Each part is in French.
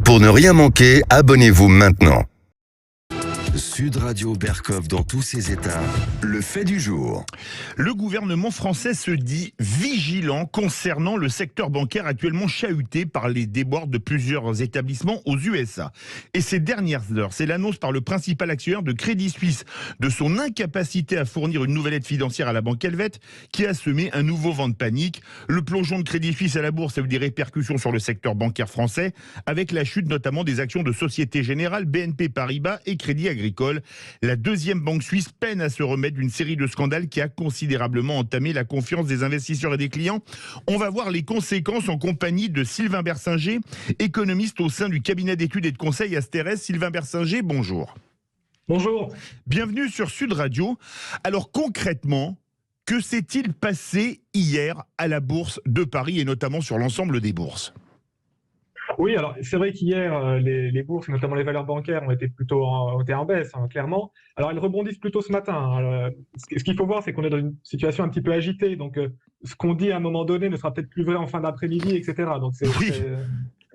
Pour ne rien manquer, abonnez-vous maintenant. Sud Radio Berkov dans tous ses états, le fait du jour. Le gouvernement français se dit vigilant concernant le secteur bancaire actuellement chahuté par les déboires de plusieurs établissements aux USA. Et ces dernières heures, c'est l'annonce par le principal actionnaire de Crédit Suisse de son incapacité à fournir une nouvelle aide financière à la banque helvète qui a semé un nouveau vent de panique. Le plongeon de Crédit Suisse à la bourse a eu des répercussions sur le secteur bancaire français avec la chute notamment des actions de Société Générale, BNP Paribas et Crédit Agricole. La deuxième banque suisse peine à se remettre d'une série de scandales qui a considérablement entamé la confiance des investisseurs et des clients. On va voir les conséquences en compagnie de Sylvain Bersinger, économiste au sein du cabinet d'études et de conseil Asterès. Sylvain Bersinger, bonjour. Bonjour. Bienvenue sur Sud Radio. Alors concrètement, que s'est-il passé hier à la Bourse de Paris et notamment sur l'ensemble des bourses ? Oui, alors c'est vrai qu'hier, les bourses, et notamment les valeurs bancaires, ont été en baisse, hein, clairement. Alors elles rebondissent plutôt ce matin, hein. Ce qu'il faut voir, c'est qu'on est dans une situation un petit peu agitée. Donc ce qu'on dit à un moment donné ne sera peut-être plus vrai en fin d'après-midi, etc. Donc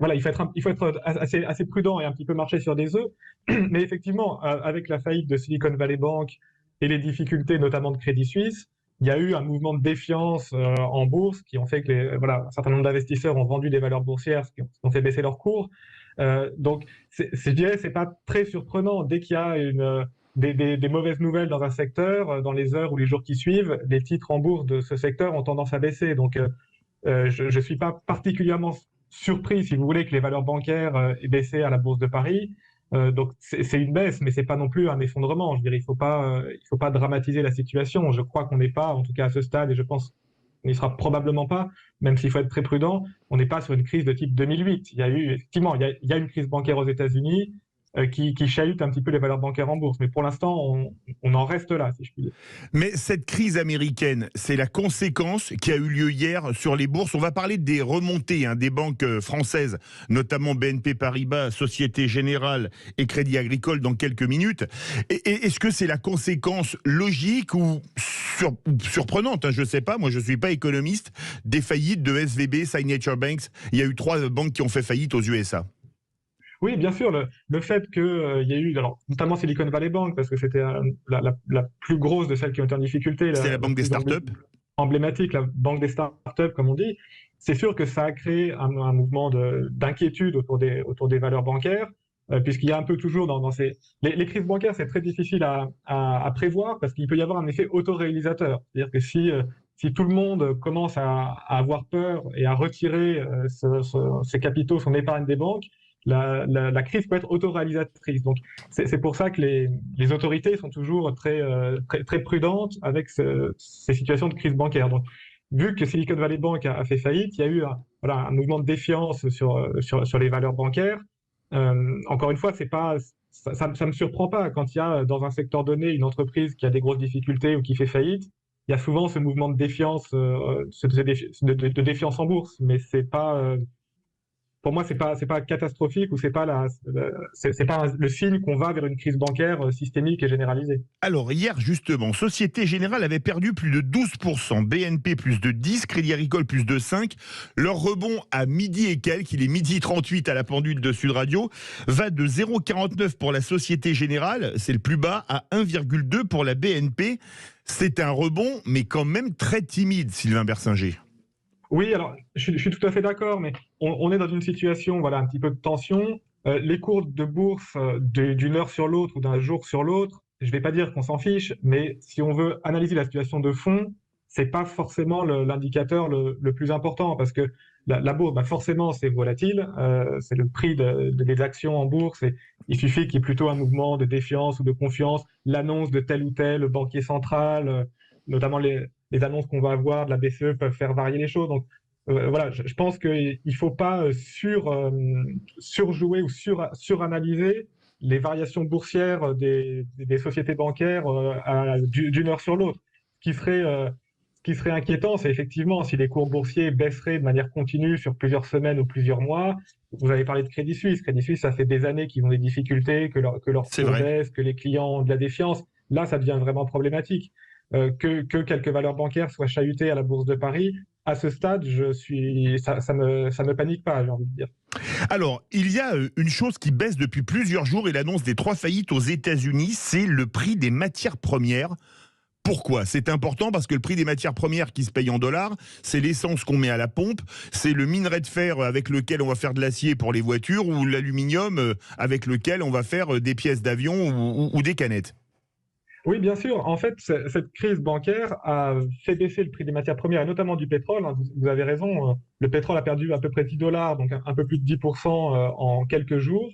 voilà, il faut être assez prudent et un petit peu marcher sur des œufs. Mais effectivement, avec la faillite de Silicon Valley Bank et les difficultés notamment de Crédit Suisse, il y a eu un mouvement de défiance en bourse qui ont fait que un certain nombre d'investisseurs ont vendu des valeurs boursières, ce qui ont fait baisser leurs cours. Donc, je dirais, c'est pas très surprenant. Dès qu'il y a des mauvaises nouvelles dans un secteur, dans les heures ou les jours qui suivent, les titres en bourse de ce secteur ont tendance à baisser. Donc, je ne suis pas particulièrement surpris, si vous voulez, que les valeurs bancaires aient baissé à la Bourse de Paris. Donc c'est une baisse, mais c'est pas non plus un effondrement. Je dirais, il faut pas dramatiser la situation. Je crois qu'on n'est pas, en tout cas à ce stade, et je pense qu'on n'y sera probablement pas, même s'il faut être très prudent, on n'est pas sur une crise de type 2008. Il y a eu, effectivement, il y a une crise bancaire aux États-Unis qui chahute un petit peu les valeurs bancaires en bourse. Mais pour l'instant, on en reste là, si je puis dire. Mais cette crise américaine, c'est la conséquence qui a eu lieu hier sur les bourses. On va parler des remontées des banques françaises, notamment BNP Paribas, Société Générale et Crédit Agricole dans quelques minutes. Est-ce que c'est la conséquence logique ou surprenante, je ne sais pas, moi je ne suis pas économiste, des faillites de SVB, Signature Banks? Il y a eu 3 banques qui ont fait faillite aux USA. Oui, bien sûr, le fait qu'il y ait eu, alors, notamment Silicon Valley Bank, parce que c'était la plus grosse de celles qui ont été en difficulté, C'est la banque des startups. Emblématique, la banque des startups, comme on dit. C'est sûr que ça a créé un mouvement d'inquiétude autour des valeurs bancaires, puisqu'il y a un peu toujours dans ces... Les crises bancaires, c'est très difficile à prévoir, parce qu'il peut y avoir un effet autoréalisateur. C'est-à-dire que si tout le monde commence à avoir peur et à retirer ses capitaux, son épargne des banques, la crise peut être autoréalisatrice. Donc, c'est pour ça que les autorités sont toujours très prudentes avec ces situations de crise bancaire. Donc, vu que Silicon Valley Bank a fait faillite, il y a eu un mouvement de défiance sur les valeurs bancaires. Encore une fois, ça me surprend pas. Quand il y a dans un secteur donné une entreprise qui a des grosses difficultés ou qui fait faillite, il y a souvent ce mouvement de défiance, de défiance en bourse. Mais c'est pas... Pour moi, c'est pas catastrophique ou c'est pas le signe qu'on va vers une crise bancaire systémique et généralisée. Alors hier justement, Société Générale avait perdu plus de 12%, BNP plus de 10%, Crédit Agricole plus de 5%. Leur rebond à midi et quelques, il est midi 38 à la pendule de Sud Radio, va de 0,49 pour la Société Générale, c'est le plus bas, à 1,2 pour la BNP. C'est un rebond, mais quand même très timide, Sylvain Bersinger. Oui, alors je suis tout à fait d'accord, mais on est dans une situation, un petit peu de tension. Les cours de bourse d'une heure sur l'autre ou d'un jour sur l'autre, je ne vais pas dire qu'on s'en fiche, mais si on veut analyser la situation de fond, c'est pas forcément l'indicateur le plus important, parce que la bourse, forcément, c'est volatile, c'est le prix des actions en bourse, et il suffit qu'il y ait plutôt un mouvement de défiance ou de confiance, l'annonce de tel ou tel banquier central, notamment les annonces qu'on va avoir de la BCE peuvent faire varier les choses. Donc je pense qu'il ne faut pas surjouer ou suranalyser les variations boursières des sociétés bancaires d'une heure sur l'autre. Ce qui serait inquiétant, c'est effectivement si les cours boursiers baisseraient de manière continue sur plusieurs semaines ou plusieurs mois. Vous avez parlé de Crédit Suisse. Crédit Suisse, ça fait des années qu'ils ont des difficultés, que leur cours baisse, que les clients ont de la défiance. Là, ça devient vraiment problématique. Que quelques valeurs bancaires soient chahutées à la Bourse de Paris, à ce stade, ça me panique pas, j'ai envie de dire. Alors, il y a une chose qui baisse depuis plusieurs jours et l'annonce des 3 faillites aux États-Unis, c'est le prix des matières premières. Pourquoi ? C'est important parce que le prix des matières premières qui se paye en dollars, c'est l'essence qu'on met à la pompe, c'est le minerai de fer avec lequel on va faire de l'acier pour les voitures ou l'aluminium avec lequel on va faire des pièces d'avion ou des canettes. Oui, bien sûr. En fait, cette crise bancaire a fait baisser le prix des matières premières, et notamment du pétrole. Vous avez raison, le pétrole a perdu à peu près $10, donc un peu plus de 10% en quelques jours.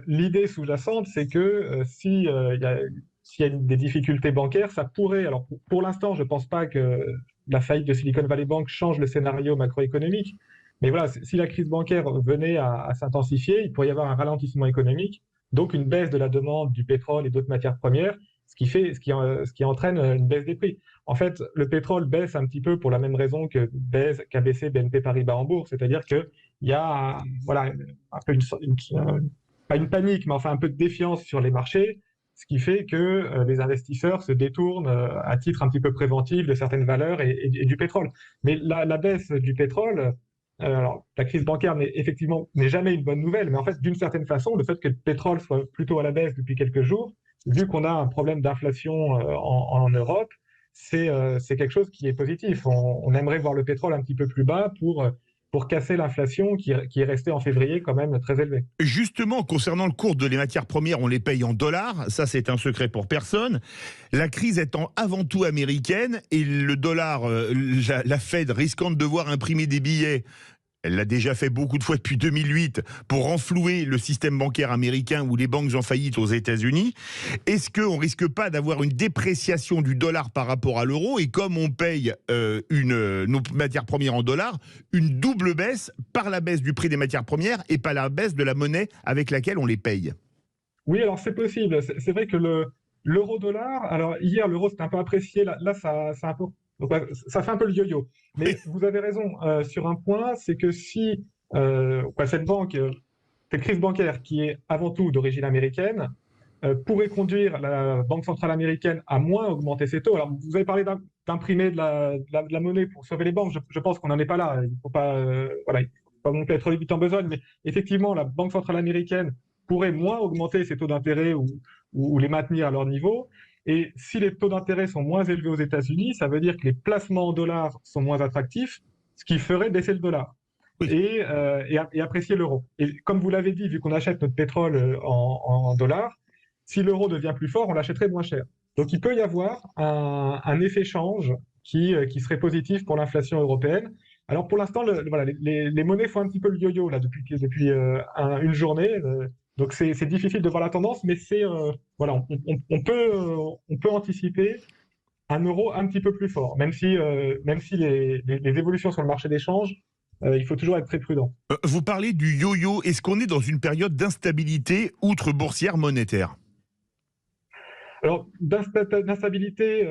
L'idée sous-jacente, c'est que s'il y a des difficultés bancaires, ça pourrait. Alors, pour l'instant, je ne pense pas que la faillite de Silicon Valley Bank change le scénario macroéconomique. Mais voilà, si la crise bancaire venait à s'intensifier, il pourrait y avoir un ralentissement économique, donc une baisse de la demande du pétrole et d'autres matières premières, ce qui entraîne une baisse des prix. En fait, le pétrole baisse un petit peu pour la même raison qu'a baissé BNP Paribas en bourse, c'est-à-dire qu'il y a voilà, un peu pas une panique, mais enfin un peu de défiance sur les marchés, ce qui fait que les investisseurs se détournent à titre un petit peu préventif de certaines valeurs et du pétrole. Mais la baisse du pétrole, alors la crise bancaire effectivement n'est jamais une bonne nouvelle, mais en fait d'une certaine façon, le fait que le pétrole soit plutôt à la baisse depuis quelques jours, vu qu'on a un problème d'inflation en Europe, c'est quelque chose qui est positif. On aimerait voir le pétrole un petit peu plus bas pour casser l'inflation qui est restée en février quand même très élevée. Justement, concernant le cours de les matières premières, on les paye en dollars, ça c'est un secret pour personne. La crise étant avant tout américaine et le dollar, la Fed risquant de devoir imprimer des billets, elle l'a déjà fait beaucoup de fois depuis 2008 pour renflouer le système bancaire américain ou les banques en faillite aux États-Unis. Est-ce qu'on risque pas d'avoir une dépréciation du dollar par rapport à l'euro et comme on paye nos matières premières en dollars, une double baisse par la baisse du prix des matières premières et pas la baisse de la monnaie avec laquelle on les paye? Oui, alors c'est possible. C'est vrai que l'euro-dollar, alors hier l'euro s'est un peu apprécié, là ça fait un peu le yo-yo. Mais vous avez raison sur un point, c'est que si cette crise bancaire qui est avant tout d'origine américaine, pourrait conduire la Banque centrale américaine à moins augmenter ses taux. Alors vous avez parlé d'imprimer de la monnaie pour sauver les banques, je pense qu'on n'en est pas là. Il ne faut pas, il faut pas non plus être vite en besogne, mais effectivement la Banque centrale américaine pourrait moins augmenter ses taux d'intérêt ou les maintenir à leur niveau. Et si les taux d'intérêt sont moins élevés aux États-Unis, ça veut dire que les placements en dollars sont moins attractifs, ce qui ferait baisser le dollar et apprécier l'euro. Et comme vous l'avez dit, vu qu'on achète notre pétrole en dollars, si l'euro devient plus fort, on l'achèterait moins cher. Donc il peut y avoir un effet change qui serait positif pour l'inflation européenne. Alors pour l'instant, les monnaies font un petit peu le yo-yo là depuis une journée. Donc c'est difficile de voir la tendance, mais on peut anticiper un euro un petit peu plus fort, même si les évolutions sur le marché des changes, il faut toujours être très prudent. Vous parlez du yo-yo, est-ce qu'on est dans une période d'instabilité outre boursière monétaire? Alors d'instabilité,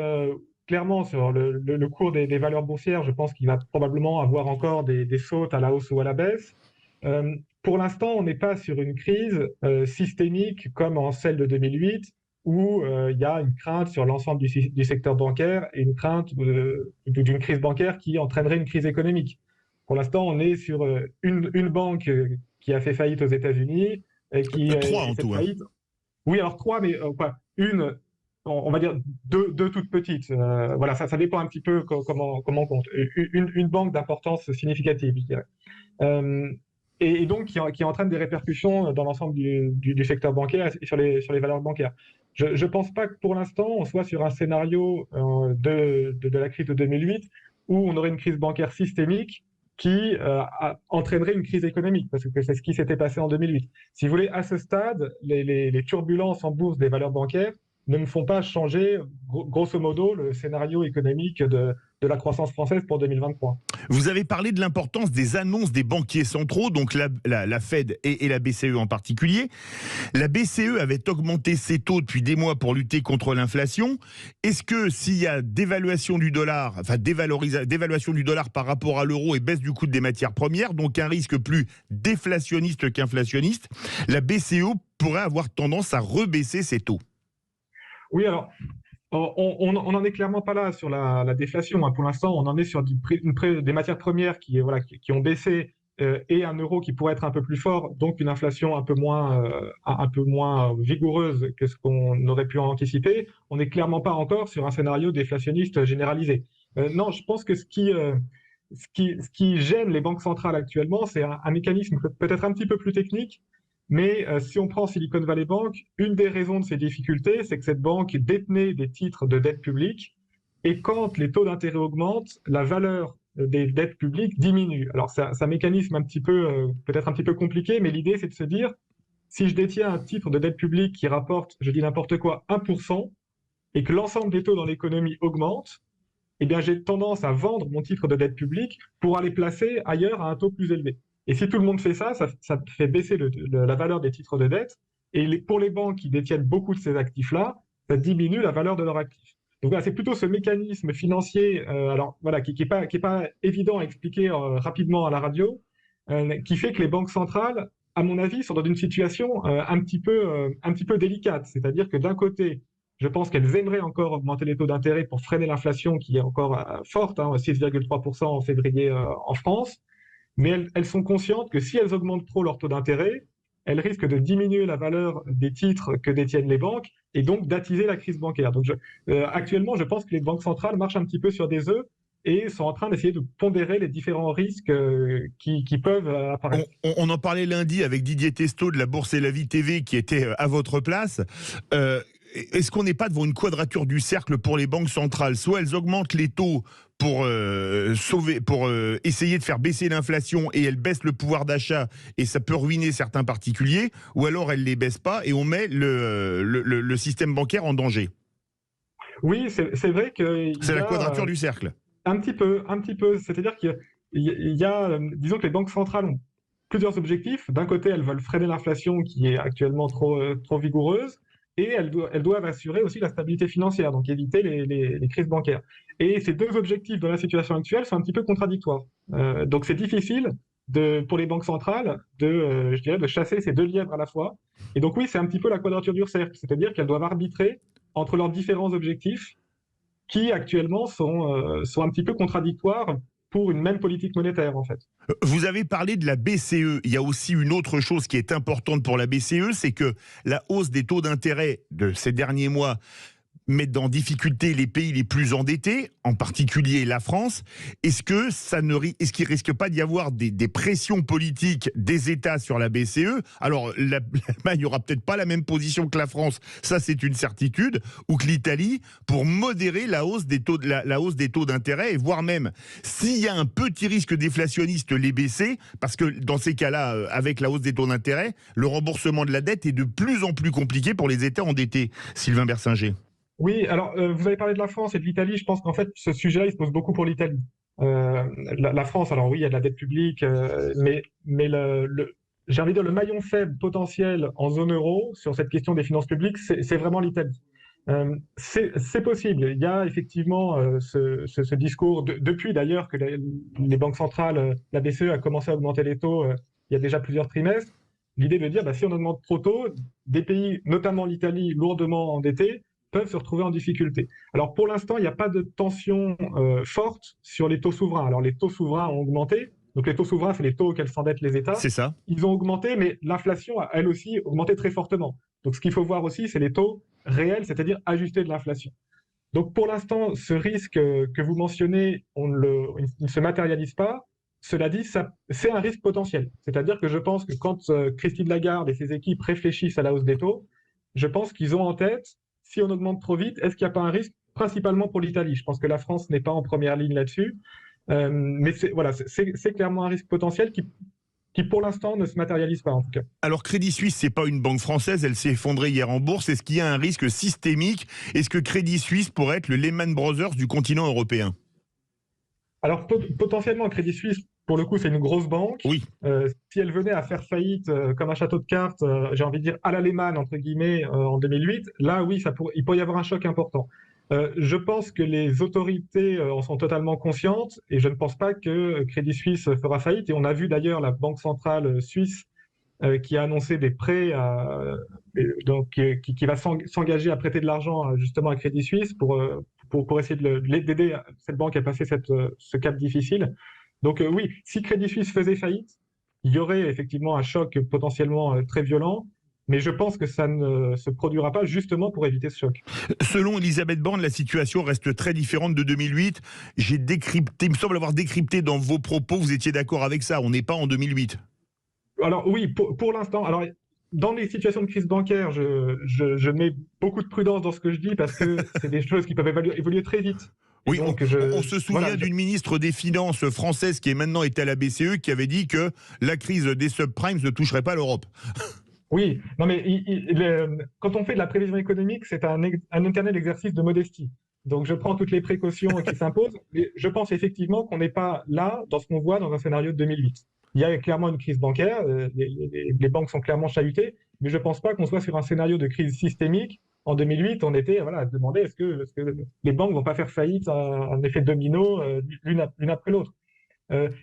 clairement sur le cours des valeurs boursières, je pense qu'il va probablement avoir encore des sautes à la hausse ou à la baisse. Pour l'instant, on n'est pas sur une crise systémique comme en celle de 2008, où il y a une crainte sur l'ensemble du secteur bancaire et une crainte d'une crise bancaire qui entraînerait une crise économique. Pour l'instant, on est sur une banque qui a fait faillite aux États-Unis et qui trois en tout. Faillite. Oui, alors 3, mais une, on va dire deux toutes petites. Voilà, ça dépend un petit peu comment on compte. Une banque d'importance significative, je dirais. Et donc qui entraîne des répercussions dans l'ensemble du secteur bancaire et sur les valeurs bancaires. Je ne pense pas que pour l'instant on soit sur un scénario de la crise de 2008 où on aurait une crise bancaire systémique qui entraînerait une crise économique, parce que c'est ce qui s'était passé en 2008. Si vous voulez, à ce stade, les turbulences en bourse des valeurs bancaires ne me font pas changer, grosso modo, le scénario économique de la croissance française pour 2023. Vous avez parlé de l'importance des annonces des banquiers centraux, donc la Fed et la BCE en particulier. La BCE avait augmenté ses taux depuis des mois pour lutter contre l'inflation. Est-ce que s'il y a dévaluation du dollar, enfin dévaluation du dollar par rapport à l'euro et baisse du coût des matières premières, donc un risque plus déflationniste qu'inflationniste, la BCE pourrait avoir tendance à rebaisser ses taux? Oui, alors On n'en est clairement pas là sur la déflation, hein. Pour l'instant, on en est sur des matières premières qui ont baissé et un euro qui pourrait être un peu plus fort, donc une inflation un peu moins vigoureuse que ce qu'on aurait pu anticiper. On n'est clairement pas encore sur un scénario déflationniste généralisé. Non, je pense que ce qui gêne les banques centrales actuellement, c'est un mécanisme peut-être un petit peu plus technique, mais si on prend Silicon Valley Bank, une des raisons de ces difficultés, c'est que cette banque détenait des titres de dette publique, et quand les taux d'intérêt augmentent, la valeur des dettes publiques diminue. Alors c'est un mécanisme peut-être un petit peu compliqué, mais l'idée c'est de se dire, si je détiens un titre de dette publique qui rapporte, je dis n'importe quoi, 1%, et que l'ensemble des taux dans l'économie augmente, eh bien, j'ai tendance à vendre mon titre de dette publique pour aller placer ailleurs à un taux plus élevé. Et si tout le monde fait ça, ça fait baisser la valeur des titres de dette. Et pour les banques qui détiennent beaucoup de ces actifs-là, ça diminue la valeur de leurs actifs. Donc voilà, c'est plutôt ce mécanisme financier, alors voilà, qui est pas évident à expliquer rapidement à la radio, qui fait que les banques centrales, à mon avis, sont dans une situation un petit peu délicate. C'est-à-dire que d'un côté, je pense qu'elles aimeraient encore augmenter les taux d'intérêt pour freiner l'inflation qui est encore forte, hein, 6,3% en février en France. Mais elles sont conscientes que si elles augmentent trop leur taux d'intérêt, elles risquent de diminuer la valeur des titres que détiennent les banques et donc d'attiser la crise bancaire. Donc actuellement, je pense que les banques centrales marchent un petit peu sur des œufs et sont en train d'essayer de pondérer les différents risques qui peuvent apparaître. On en parlait lundi avec Didier Testo de la Bourse et la Vie TV qui était à votre place. Est-ce qu'on n'est pas devant une quadrature du cercle pour les banques centrales? Soit elles augmentent les taux pour essayer de faire baisser l'inflation et elles baissent le pouvoir d'achat et ça peut ruiner certains particuliers, ou alors elles les baissent pas et on met le système bancaire en danger. Oui, c'est vrai que C'est la quadrature du cercle. Un petit peu, un petit peu. C'est-à-dire qu'il y a, disons que les banques centrales ont plusieurs objectifs. D'un côté, elles veulent freiner l'inflation qui est actuellement trop vigoureuse, et elles doivent assurer aussi la stabilité financière, donc éviter les crises bancaires. Et ces deux objectifs dans la situation actuelle sont un petit peu contradictoires. Donc c'est difficile pour les banques centrales je dirais, de chasser ces deux lièvres à la fois. Et donc oui, c'est un petit peu la quadrature du cercle, c'est-à-dire qu'elles doivent arbitrer entre leurs différents objectifs qui actuellement sont un petit peu contradictoires pour une même politique monétaire en fait. Vous avez parlé de la BCE. Il y a aussi une autre chose qui est importante pour la BCE, c'est que la hausse des taux d'intérêt de ces derniers mois mettent en difficulté les pays les plus endettés, en particulier la France. Est-ce qu'il risque pas d'y avoir des pressions politiques des États sur la BCE? Alors, l'Allemagne n'aura peut-être pas la même position que la France, ça c'est une certitude, ou que l'Italie, pour modérer la hausse des taux d'intérêt, et voire même, s'il y a un petit risque déflationniste, les baisser, parce que dans ces cas-là, avec la hausse des taux d'intérêt, le remboursement de la dette est de plus en plus compliqué pour les États endettés. Sylvain Bersinger. Oui, alors vous avez parlé de la France et de l'Italie. Je pense qu'en fait, ce sujet-là, il se pose beaucoup pour l'Italie. La France, alors oui, il y a de la dette publique, mais j'ai envie de dire le maillon faible potentiel en zone euro sur cette question des finances publiques, c'est vraiment l'Italie. C'est possible. Il y a effectivement ce discours, depuis d'ailleurs que les banques centrales, la BCE a commencé à augmenter les taux il y a déjà plusieurs trimestres. L'idée de dire, si on augmente trop tôt, des pays, notamment l'Italie, lourdement endettés, peuvent se retrouver en difficulté. Alors pour l'instant, il n'y a pas de tension forte sur les taux souverains. Alors les taux souverains ont augmenté. Donc les taux souverains, c'est les taux auxquels s'endettent les États. C'est ça. Ils ont augmenté, mais l'inflation a elle aussi augmenté très fortement. Donc ce qu'il faut voir aussi, c'est les taux réels, c'est-à-dire ajustés de l'inflation. Donc pour l'instant, ce risque que vous mentionnez, il ne se matérialise pas. Cela dit, c'est un risque potentiel. C'est-à-dire que je pense que quand Christine Lagarde et ses équipes réfléchissent à la hausse des taux, je pense qu'ils ont en tête, si on augmente trop vite, est-ce qu'il n'y a pas un risque principalement pour l'Italie? Je pense que la France n'est pas en première ligne là-dessus. Mais c'est clairement un risque potentiel qui pour l'instant ne se matérialise pas en tout cas. Alors Crédit Suisse, c'est pas une banque française, elle s'est effondrée hier en bourse. Est-ce qu'il y a un risque systémique? Est-ce que Crédit Suisse pourrait être le Lehman Brothers du continent européen? Alors potentiellement Crédit Suisse, pour le coup, c'est une grosse banque. Oui. Si elle venait à faire faillite comme un château de cartes, j'ai envie de dire à la Lehman entre guillemets en 2008, là oui, il pourrait y avoir un choc important. Je pense que les autorités en sont totalement conscientes et je ne pense pas que Crédit Suisse fera faillite. Et on a vu d'ailleurs la Banque centrale suisse qui a annoncé des prêts, donc qui va s'engager à prêter de l'argent justement à Crédit Suisse pour essayer d'aider cette banque à passer ce cap difficile. Donc oui, si Crédit Suisse faisait faillite, il y aurait effectivement un choc potentiellement très violent. Mais je pense que ça ne se produira pas justement pour éviter ce choc. Selon Elisabeth Borne, la situation reste très différente de 2008. J'ai décrypté, il me semble avoir décrypté dans vos propos, vous étiez d'accord avec ça, on n'est pas en 2008. Alors oui, pour l'instant, alors dans les situations de crise bancaire, je mets beaucoup de prudence dans ce que je dis parce que c'est des choses qui peuvent évoluer très vite. Oui, donc, on se souvient d'une ministre des Finances française qui est maintenant à la BCE qui avait dit que la crise des subprimes ne toucherait pas l'Europe. Oui, non mais quand on fait de la prévision économique, c'est un éternel exercice de modestie. Donc je prends toutes les précautions qui s'imposent, mais je pense effectivement qu'on n'est pas là dans ce qu'on voit dans un scénario de 2008. Il y a clairement une crise bancaire, les banques sont clairement chahutées, mais je ne pense pas qu'on soit sur un scénario de crise systémique. En 2008, on était à se demander est-ce que les banques vont pas faire faillite, un effet domino l'une après l'autre.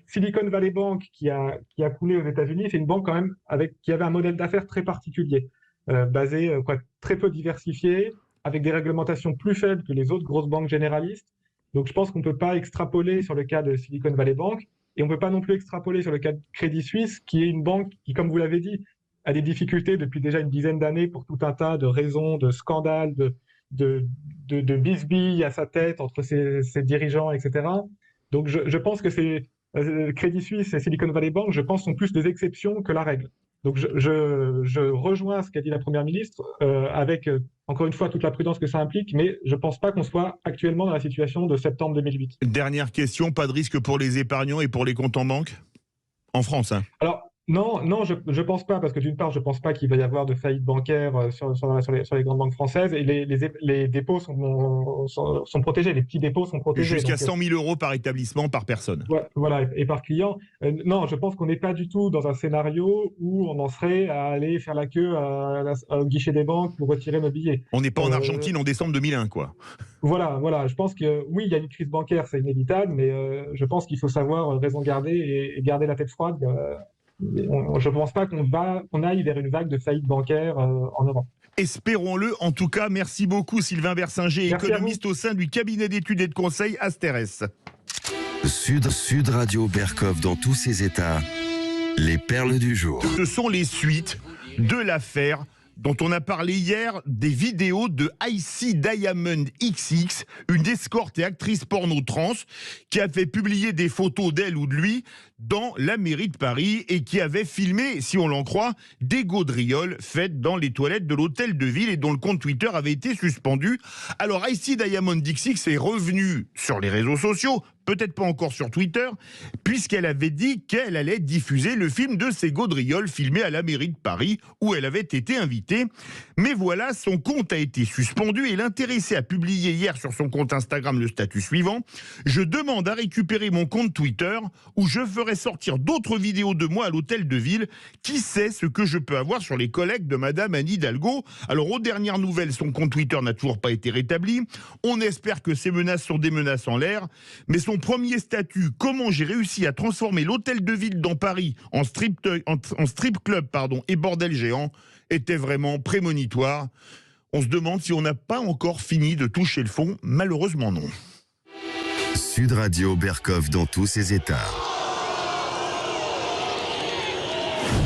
Silicon Valley Bank qui a coulé aux États-Unis, c'est une banque quand même qui avait un modèle d'affaires très particulier, basé très peu diversifié, avec des réglementations plus faibles que les autres grosses banques généralistes. Donc je pense qu'on ne peut pas extrapoler sur le cas de Silicon Valley Bank et on ne peut pas non plus extrapoler sur le cas de Crédit Suisse, qui est une banque qui, comme vous l'avez dit, a des difficultés depuis déjà une dizaine d'années pour tout un tas de raisons, de scandales, de bisbilles à sa tête entre ses dirigeants, etc. Donc je pense que Crédit Suisse et Silicon Valley Bank, je pense, sont plus des exceptions que la règle. Donc je rejoins ce qu'a dit la Première ministre, avec encore une fois toute la prudence que ça implique, mais je ne pense pas qu'on soit actuellement dans la situation de septembre 2008. Dernière question, pas de risque pour les épargnants et pour les comptes en banque en France, hein? Alors, non, je pense pas, parce que d'une part, je pense pas qu'il va y avoir de faillite bancaire sur les grandes banques françaises, et les dépôts sont protégés, les petits dépôts sont protégés. Jusqu'à 100 000 euros par établissement, par personne. Voilà, et par client. Non, je pense qu'on n'est pas du tout dans un scénario où on en serait à aller faire la queue au guichet des banques pour retirer nos billets. On n'est pas en Argentine en décembre 2001, quoi. Voilà, je pense que oui, il y a une crise bancaire, c'est inévitable, mais je pense qu'il faut savoir raison garder et garder la tête froide. Je ne pense pas qu'on aille vers une vague de faillite bancaire en Europe. Espérons-le. En tout cas, merci beaucoup Sylvain Versinger, économiste au sein du cabinet d'études et de conseil Asterès. Sud Radio Berkov dans tous ses états. Les perles du jour. Ce sont les suites de l'affaire dont on a parlé hier, des vidéos de Icy Diamond XX, une escorte et actrice porno trans, qui a fait publier des photos d'elle ou de lui dans la mairie de Paris et qui avait filmé, si on l'en croit, des gaudrioles faites dans les toilettes de l'hôtel de ville et dont le compte Twitter avait été suspendu. Alors Icy Diamond XX est revenue sur les réseaux sociaux, peut-être pas encore sur Twitter, puisqu'elle avait dit qu'elle allait diffuser le film de ces gaudrioles filmés à la mairie de Paris, où elle avait été invitée. Mais voilà, son compte a été suspendu et l'intéressée a publié hier sur son compte Instagram le statut suivant: je demande à récupérer mon compte Twitter, où je ferai sortir d'autres vidéos de moi à l'hôtel de ville. Qui sait ce que je peux avoir sur les collègues de Madame Anne Hidalgo? Alors, aux dernières nouvelles, son compte Twitter n'a toujours pas été rétabli. On espère que ces menaces sont des menaces en l'air, mais son premier statut, comment j'ai réussi à transformer l'hôtel de ville dans Paris en strip club et bordel géant, était vraiment prémonitoire. On se demande si on n'a pas encore fini de toucher le fond. Malheureusement non. Sud Radio Berkov dans tous ses états.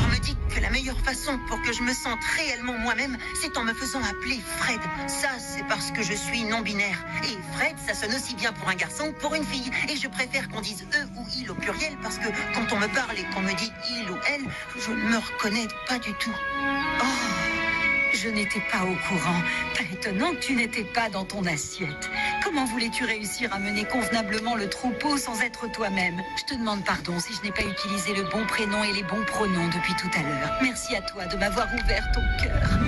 On me dit que la meilleure façon pour que je me sente réellement moi-même, c'est en me faisant appeler Fred. Ça, c'est parce que je suis non-binaire. Et Fred, ça sonne aussi bien pour un garçon que pour une fille. Et je préfère qu'on dise eux ou il au pluriel, parce que quand on me parle et qu'on me dit il ou elle, je ne me reconnais pas du tout. Oh, je n'étais pas au courant. Pas étonnant que tu n'étais pas dans ton assiette. Comment voulais-tu réussir à mener convenablement le troupeau sans être toi-même? Je te demande pardon si je n'ai pas utilisé le bon prénom et les bons pronoms depuis tout à l'heure. Merci à toi de m'avoir ouvert ton cœur.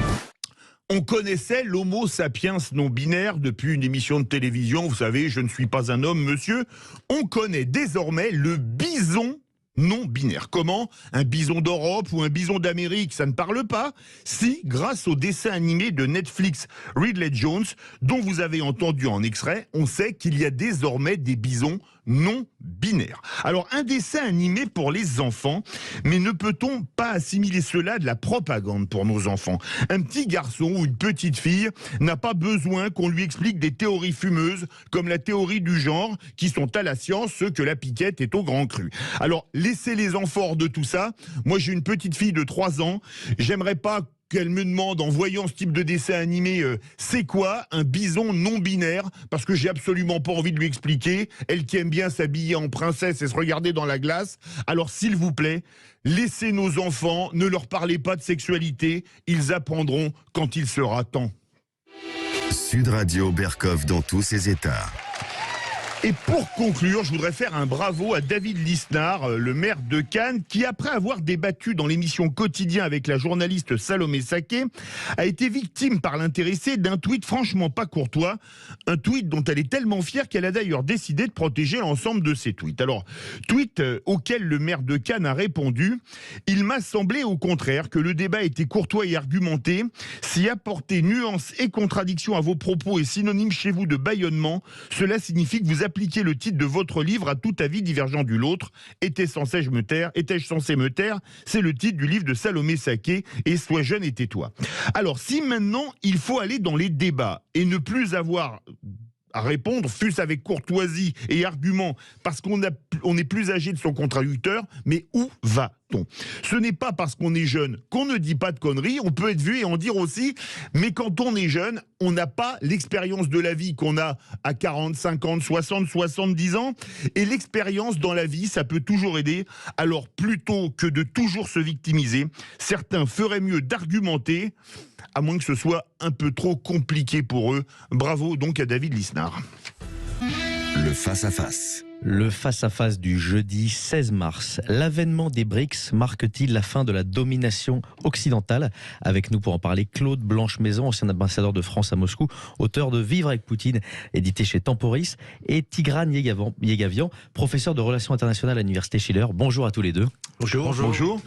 On connaissait l'homo sapiens non-binaire depuis une émission de télévision, vous savez, je ne suis pas un homme, monsieur. On connaît désormais le bison non-binaire. Comment? Un bison d'Europe ou un bison d'Amérique, ça ne parle pas? Si, grâce au dessin animé de Netflix Ridley Jones, dont vous avez entendu en extrait, on sait qu'il y a désormais des bisons non binaires. Alors, un dessin animé pour les enfants, mais ne peut-on pas assimiler cela à de la propagande pour nos enfants? Un petit garçon ou une petite fille n'a pas besoin qu'on lui explique des théories fumeuses, comme la théorie du genre, qui sont à la science ce que la piquette est au grand cru. Alors, laissez les enfants hors de tout ça. Moi, j'ai une petite fille de 3 ans. J'aimerais pas qu'elle me demande, en voyant ce type de dessin animé, c'est quoi un bison non binaire, parce que j'ai absolument pas envie de lui expliquer, elle qui aime bien s'habiller en princesse et se regarder dans la glace. Alors s'il vous plaît, laissez nos enfants, ne leur parlez pas de sexualité, ils apprendront quand il sera temps. Sud Radio Berkov dans tous ses états. Et pour conclure, je voudrais faire un bravo à David Lisnard, le maire de Cannes, qui, après avoir débattu dans l'émission Quotidien avec la journaliste Salomé Saké, a été victime par l'intéressé d'un tweet franchement pas courtois, un tweet dont elle est tellement fière qu'elle a d'ailleurs décidé de protéger l'ensemble de ses tweets. Alors, tweet auquel le maire de Cannes a répondu: « Il m'a semblé au contraire que le débat était courtois et argumenté. Si apporter nuances et contradictions à vos propos est synonyme chez vous de bâillonnement, cela signifie que vous appliquez le titre de votre livre à tout avis divergent du l'autre. Étais-je censé me taire? C'est le titre du livre de Salomé Saké, et Sois jeune et tais-toi. » Alors, si maintenant il faut aller dans les débats et ne plus avoir à répondre, fût-ce avec courtoisie et argument, parce qu'on est plus âgé de son contradicteur, mais où va-t-on? Ce n'est pas parce qu'on est jeune qu'on ne dit pas de conneries, on peut être vieux et en dire aussi, mais quand on est jeune, on n'a pas l'expérience de la vie qu'on a à 40, 50, 60, 70 ans, et l'expérience dans la vie, ça peut toujours aider. Alors, plutôt que de toujours se victimiser, certains feraient mieux d'argumenter, à moins que ce soit un peu trop compliqué pour eux. Bravo donc à David Lisnard. Le face-à-face. Le face-à-face du jeudi 16 mars. L'avènement des BRICS marque-t-il la fin de la domination occidentale? Avec nous pour en parler, Claude Blanche-Maison, ancien ambassadeur de France à Moscou, auteur de Vivre avec Poutine, édité chez Temporis, et Tigran Yegavian, professeur de relations internationales à l'université Schiller. Bonjour à tous les deux. Bonjour.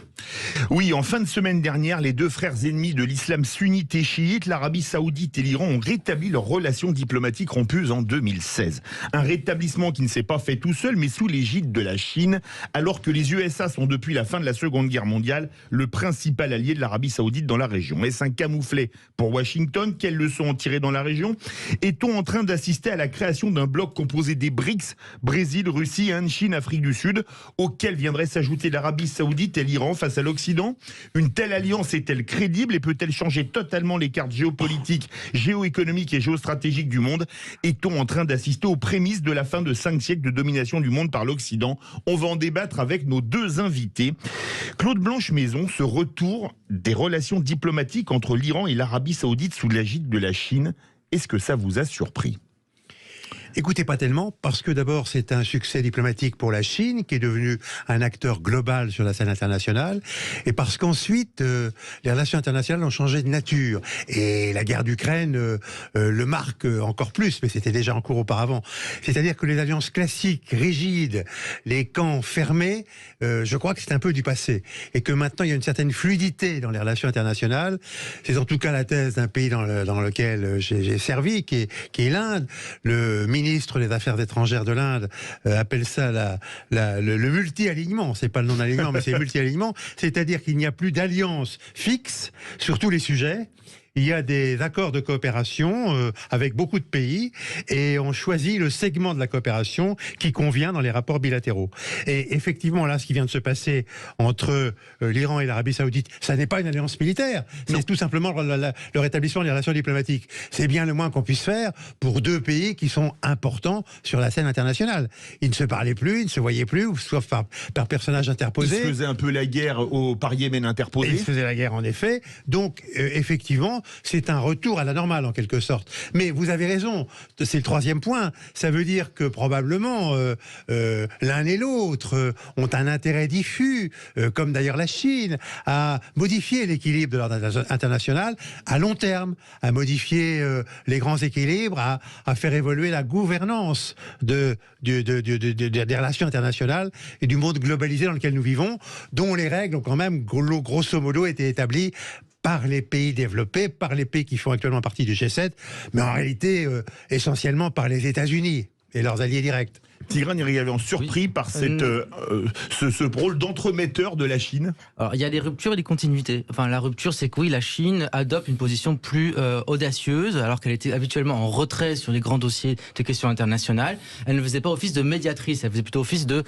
Oui, en fin de semaine dernière, les deux frères ennemis de l'islam sunnite et chiite, l'Arabie Saoudite et l'Iran, ont rétabli leurs relations diplomatiques rompues en 2016. Un rétablissement qui ne s'est pas fait tout seul, mais sous l'égide de la Chine, alors que les USA sont depuis la fin de la Seconde Guerre mondiale le principal allié de l'Arabie Saoudite dans la région. Est-ce un camouflet pour Washington? Quelles leçons en tirer dans la région? Est-on en train d'assister à la création d'un bloc composé des BRICS, Brésil, Russie, Inde, Chine, Afrique du Sud, auquel viendrait s'ajouter l'Arabie Saoudite et l'Iran face à l'Occident? Une telle alliance est-elle crédible et peut-elle changer totalement les cartes géopolitiques, géoéconomiques et géostratégiques du monde? Est-on en train d'assister aux prémices de la fin de 5 siècles de domination du monde par l'Occident? On va en débattre avec nos deux invités. Claude Blanche-Maison, ce retour des relations diplomatiques entre l'Iran et l'Arabie Saoudite sous l'égide de la Chine, est-ce que ça vous a surpris? Écoutez, pas tellement, parce que d'abord c'est un succès diplomatique pour la Chine, qui est devenue un acteur global sur la scène internationale, et parce qu'ensuite les relations internationales ont changé de nature, et la guerre d'Ukraine le marque encore plus, mais c'était déjà en cours auparavant. C'est-à-dire que les alliances classiques, rigides, les camps fermés, je crois que c'est un peu du passé, et que maintenant il y a une certaine fluidité dans les relations internationales. C'est en tout cas la thèse d'un pays dans lequel j'ai servi, qui est l'Inde. Le ministre des Affaires étrangères de l'Inde appelle ça le multi-alignement. C'est pas le non-alignement, mais c'est le multi-alignement. C'est-à-dire qu'il n'y a plus d'alliance fixe sur tous les sujets. Il y a des accords de coopération avec beaucoup de pays, et on choisit le segment de la coopération qui convient dans les rapports bilatéraux. Et effectivement, là, ce qui vient de se passer entre l'Iran et l'Arabie Saoudite, ça n'est pas une alliance militaire, c'est tout simplement le rétablissement des relations diplomatiques. C'est bien le moins qu'on puisse faire pour deux pays qui sont importants sur la scène internationale. Ils ne se parlaient plus, ils ne se voyaient plus, sauf par personnages interposés. Ils se faisaient un peu la guerre par Yémen interposé. Et ils se faisaient la guerre, en effet. Donc, effectivement, c'est un retour à la normale, en quelque sorte. Mais vous avez raison, c'est le troisième point. Ça veut dire que probablement l'un et l'autre ont un intérêt diffus, comme d'ailleurs la Chine, à modifier l'équilibre de l'ordre international à long terme, à modifier les grands équilibres, à faire évoluer la gouvernance des relations internationales et du monde globalisé dans lequel nous vivons, dont les règles ont quand même grosso modo été établies par les pays développés, par les pays qui font actuellement partie du G7, mais en réalité essentiellement par les États-Unis et leurs alliés directs. Tigran Irigavian, surpris par ce rôle d'entremetteur de la Chine. Alors, il y a des ruptures et des continuités. Enfin, la rupture, c'est que oui, la Chine adopte une position plus audacieuse, alors qu'elle était habituellement en retrait sur les grands dossiers de questions internationales. Elle ne faisait pas office de médiatrice, elle faisait plutôt office de,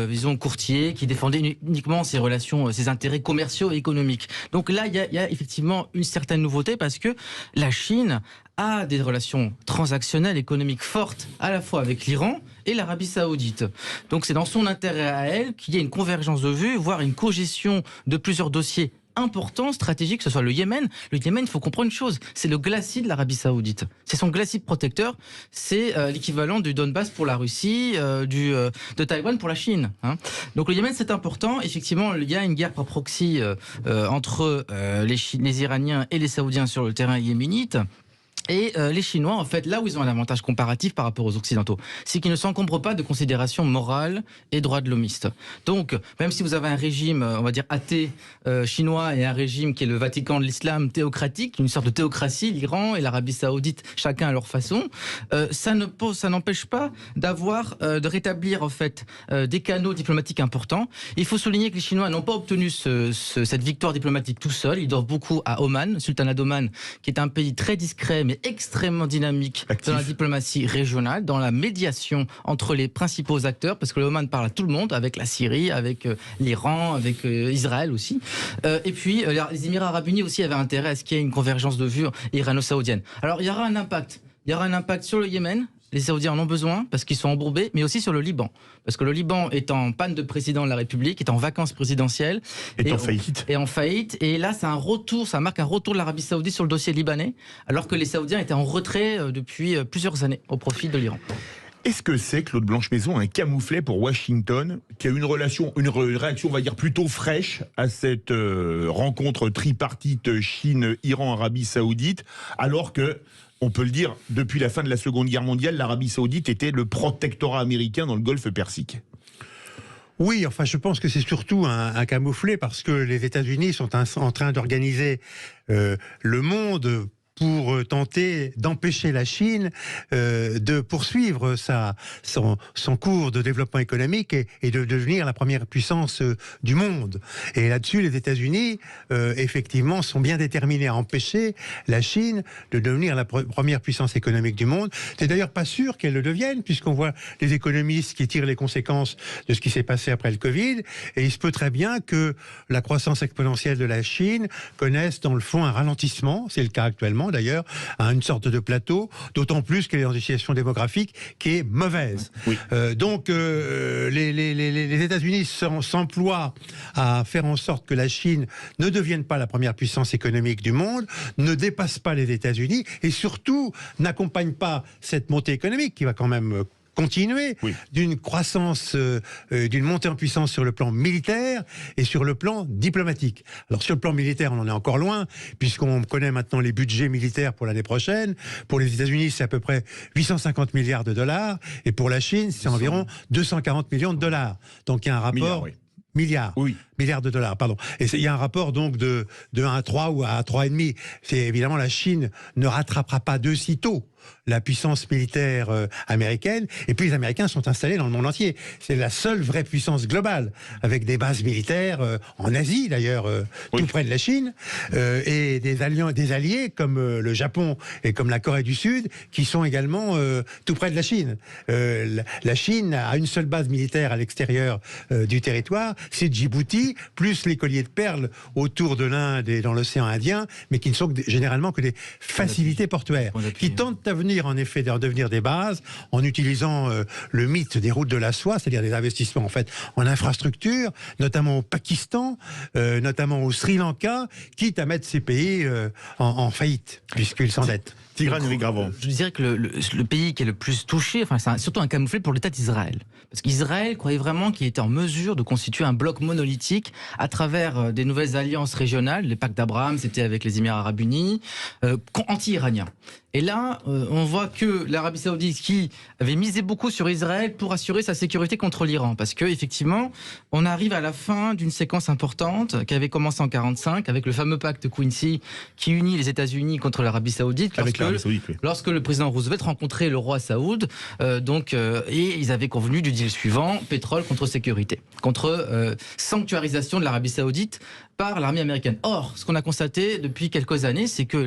disons, courtier, qui défendait uniquement ses relations, ses intérêts commerciaux et économiques. Donc là, il y a effectivement une certaine nouveauté, parce que la Chine a des relations transactionnelles économiques fortes, à la fois avec l'Iran et l'Arabie Saoudite. Donc c'est dans son intérêt à elle qu'il y ait une convergence de vues, voire une cogestion de plusieurs dossiers importants, stratégiques, que ce soit le Yémen. Le Yémen, il faut comprendre une chose, c'est le glacis de l'Arabie Saoudite. C'est son glacis protecteur, c'est l'équivalent du Donbass pour la Russie, de Taïwan pour la Chine. Hein. Donc le Yémen, c'est important. Effectivement, il y a une guerre par proxy entre les Iraniens et les Saoudiens sur le terrain yéménite. Et les Chinois, en fait, là où ils ont un avantage comparatif par rapport aux Occidentaux, c'est qu'ils ne s'encombrent pas de considérations morales et droits de l'homiste. Donc, même si vous avez un régime, on va dire, athée chinois et un régime qui est le Vatican de l'islam théocratique, une sorte de théocratie, l'Iran et l'Arabie Saoudite, chacun à leur façon, ça n'empêche pas de rétablir, en fait, des canaux diplomatiques importants. Il faut souligner que les Chinois n'ont pas obtenu cette victoire diplomatique tout seuls. Ils doivent beaucoup à Oman, Sultanat d'Oman, qui est un pays très discret, mais extrêmement dynamique dans la diplomatie régionale, dans la médiation entre les principaux acteurs, parce que l'Oman parle à tout le monde, avec la Syrie, avec l'Iran, avec Israël aussi. Et puis, les Émirats arabes unis aussi avaient intérêt à ce qu'il y ait une convergence de vues irano-saoudienne. Alors, il y aura un impact. Il y aura un impact sur le Yémen. Les Saoudiens en ont besoin parce qu'ils sont embourbés, mais aussi sur le Liban. Parce que le Liban est en panne de président de la République, est en vacances présidentielles. Est en faillite. Et en faillite. Et là, ça marque un retour de l'Arabie Saoudite sur le dossier libanais, alors que les Saoudiens étaient en retrait depuis plusieurs années au profit de l'Iran. Est-ce que c'est, Claude Blanche-Maison, un camouflet pour Washington, qui a une réaction, on va dire, plutôt fraîche à cette rencontre tripartite Chine-Iran-Arabie Saoudite, alors que, on peut le dire, depuis la fin de la Seconde Guerre mondiale, l'Arabie Saoudite était le protectorat américain dans le Golfe Persique? Oui, enfin, je pense que c'est surtout un camouflet, parce que les États-Unis sont en train d'organiser le monde pour tenter d'empêcher la Chine de poursuivre son cours de développement économique et de devenir la première puissance du monde. Et là-dessus, les États-Unis, effectivement, sont bien déterminés à empêcher la Chine de devenir la première puissance économique du monde. C'est d'ailleurs pas sûr qu'elle le devienne, puisqu'on voit les économistes qui tirent les conséquences de ce qui s'est passé après le Covid, et il se peut très bien que la croissance exponentielle de la Chine connaisse, dans le fond, un ralentissement. C'est le cas actuellement, d'ailleurs, à une sorte de plateau, d'autant plus qu'elle est dans une situation démographique qui est mauvaise. Oui. Donc, les États-Unis s'emploient à faire en sorte que la Chine ne devienne pas la première puissance économique du monde, ne dépasse pas les États-Unis, et surtout n'accompagne pas cette montée économique qui va quand même continuer, d'une croissance, d'une montée en puissance sur le plan militaire et sur le plan diplomatique. Alors sur le plan militaire, on en est encore loin, puisqu'on connaît maintenant les budgets militaires pour l'année prochaine. Pour les États-Unis, c'est à peu près 850 milliards de dollars, et pour la Chine, c'est environ 240 millions de dollars. Donc il y a un rapport... Milliards de dollars, pardon. Et il y a un rapport donc de 1 à 3 ou à 3,5. C'est évidemment, la Chine ne rattrapera pas de sitôt la puissance militaire américaine. Et puis les Américains sont installés dans le monde entier. C'est la seule vraie puissance globale, avec des bases militaires en Asie d'ailleurs, tout près de la Chine, et des alliés comme le Japon et comme la Corée du Sud, qui sont également tout près de la Chine. La Chine a une seule base militaire à l'extérieur du territoire, c'est Djibouti, plus les colliers de perles autour de l'Inde et dans l'océan Indien, mais qui ne sont généralement que des facilités portuaires, qui tentent à venir en effet de devenir des bases en utilisant le mythe des routes de la soie, c'est-à-dire des investissements en fait en infrastructure, notamment au Pakistan, notamment au Sri Lanka, quitte à mettre ces pays en faillite, puisqu'ils s'endettent. Je dirais que le pays qui est le plus touché, enfin, c'est surtout un camouflet pour l'État d'Israël. Parce qu'Israël croyait vraiment qu'il était en mesure de constituer un bloc monolithique à travers des nouvelles alliances régionales. Le pacte d'Abraham, c'était avec les Émirats arabes unis, anti-iraniens. Et là, on voit que l'Arabie Saoudite, qui avait misé beaucoup sur Israël pour assurer sa sécurité contre l'Iran, parce que effectivement, on arrive à la fin d'une séquence importante qui avait commencé en 1945 avec le fameux pacte Quincy qui unit les États-Unis contre l'Arabie Saoudite. Avec la lorsque le président Roosevelt rencontrait le roi Saoud, et ils avaient convenu du deal suivant, pétrole contre sécurité, contre sanctuarisation de l'Arabie Saoudite par l'armée américaine. Or, ce qu'on a constaté depuis quelques années, c'est que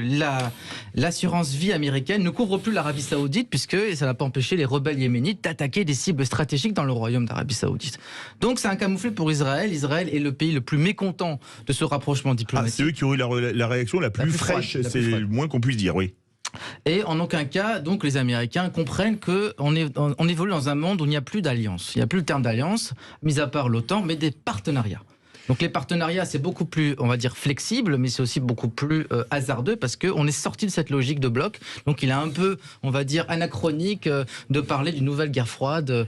l'assurance vie américaine ne couvre plus l'Arabie Saoudite, puisque ça n'a pas empêché les rebelles yéménites d'attaquer des cibles stratégiques dans le royaume d'Arabie Saoudite. Donc c'est un camouflet pour Israël. Israël est le pays le plus mécontent de ce rapprochement diplomatique. C'est eux qui ont eu la réaction la plus fraîche, c'est le moins qu'on puisse dire, oui. Et en aucun cas, donc, les Américains comprennent qu'on évolue dans un monde où il n'y a plus d'alliance. Il n'y a plus le terme d'alliance, mis à part l'OTAN, mais des partenariats. Donc les partenariats, c'est beaucoup plus, on va dire, flexible, mais c'est aussi beaucoup plus hasardeux parce qu'on est sorti de cette logique de bloc. Donc il est un peu, on va dire, anachronique de parler d'une nouvelle guerre froide,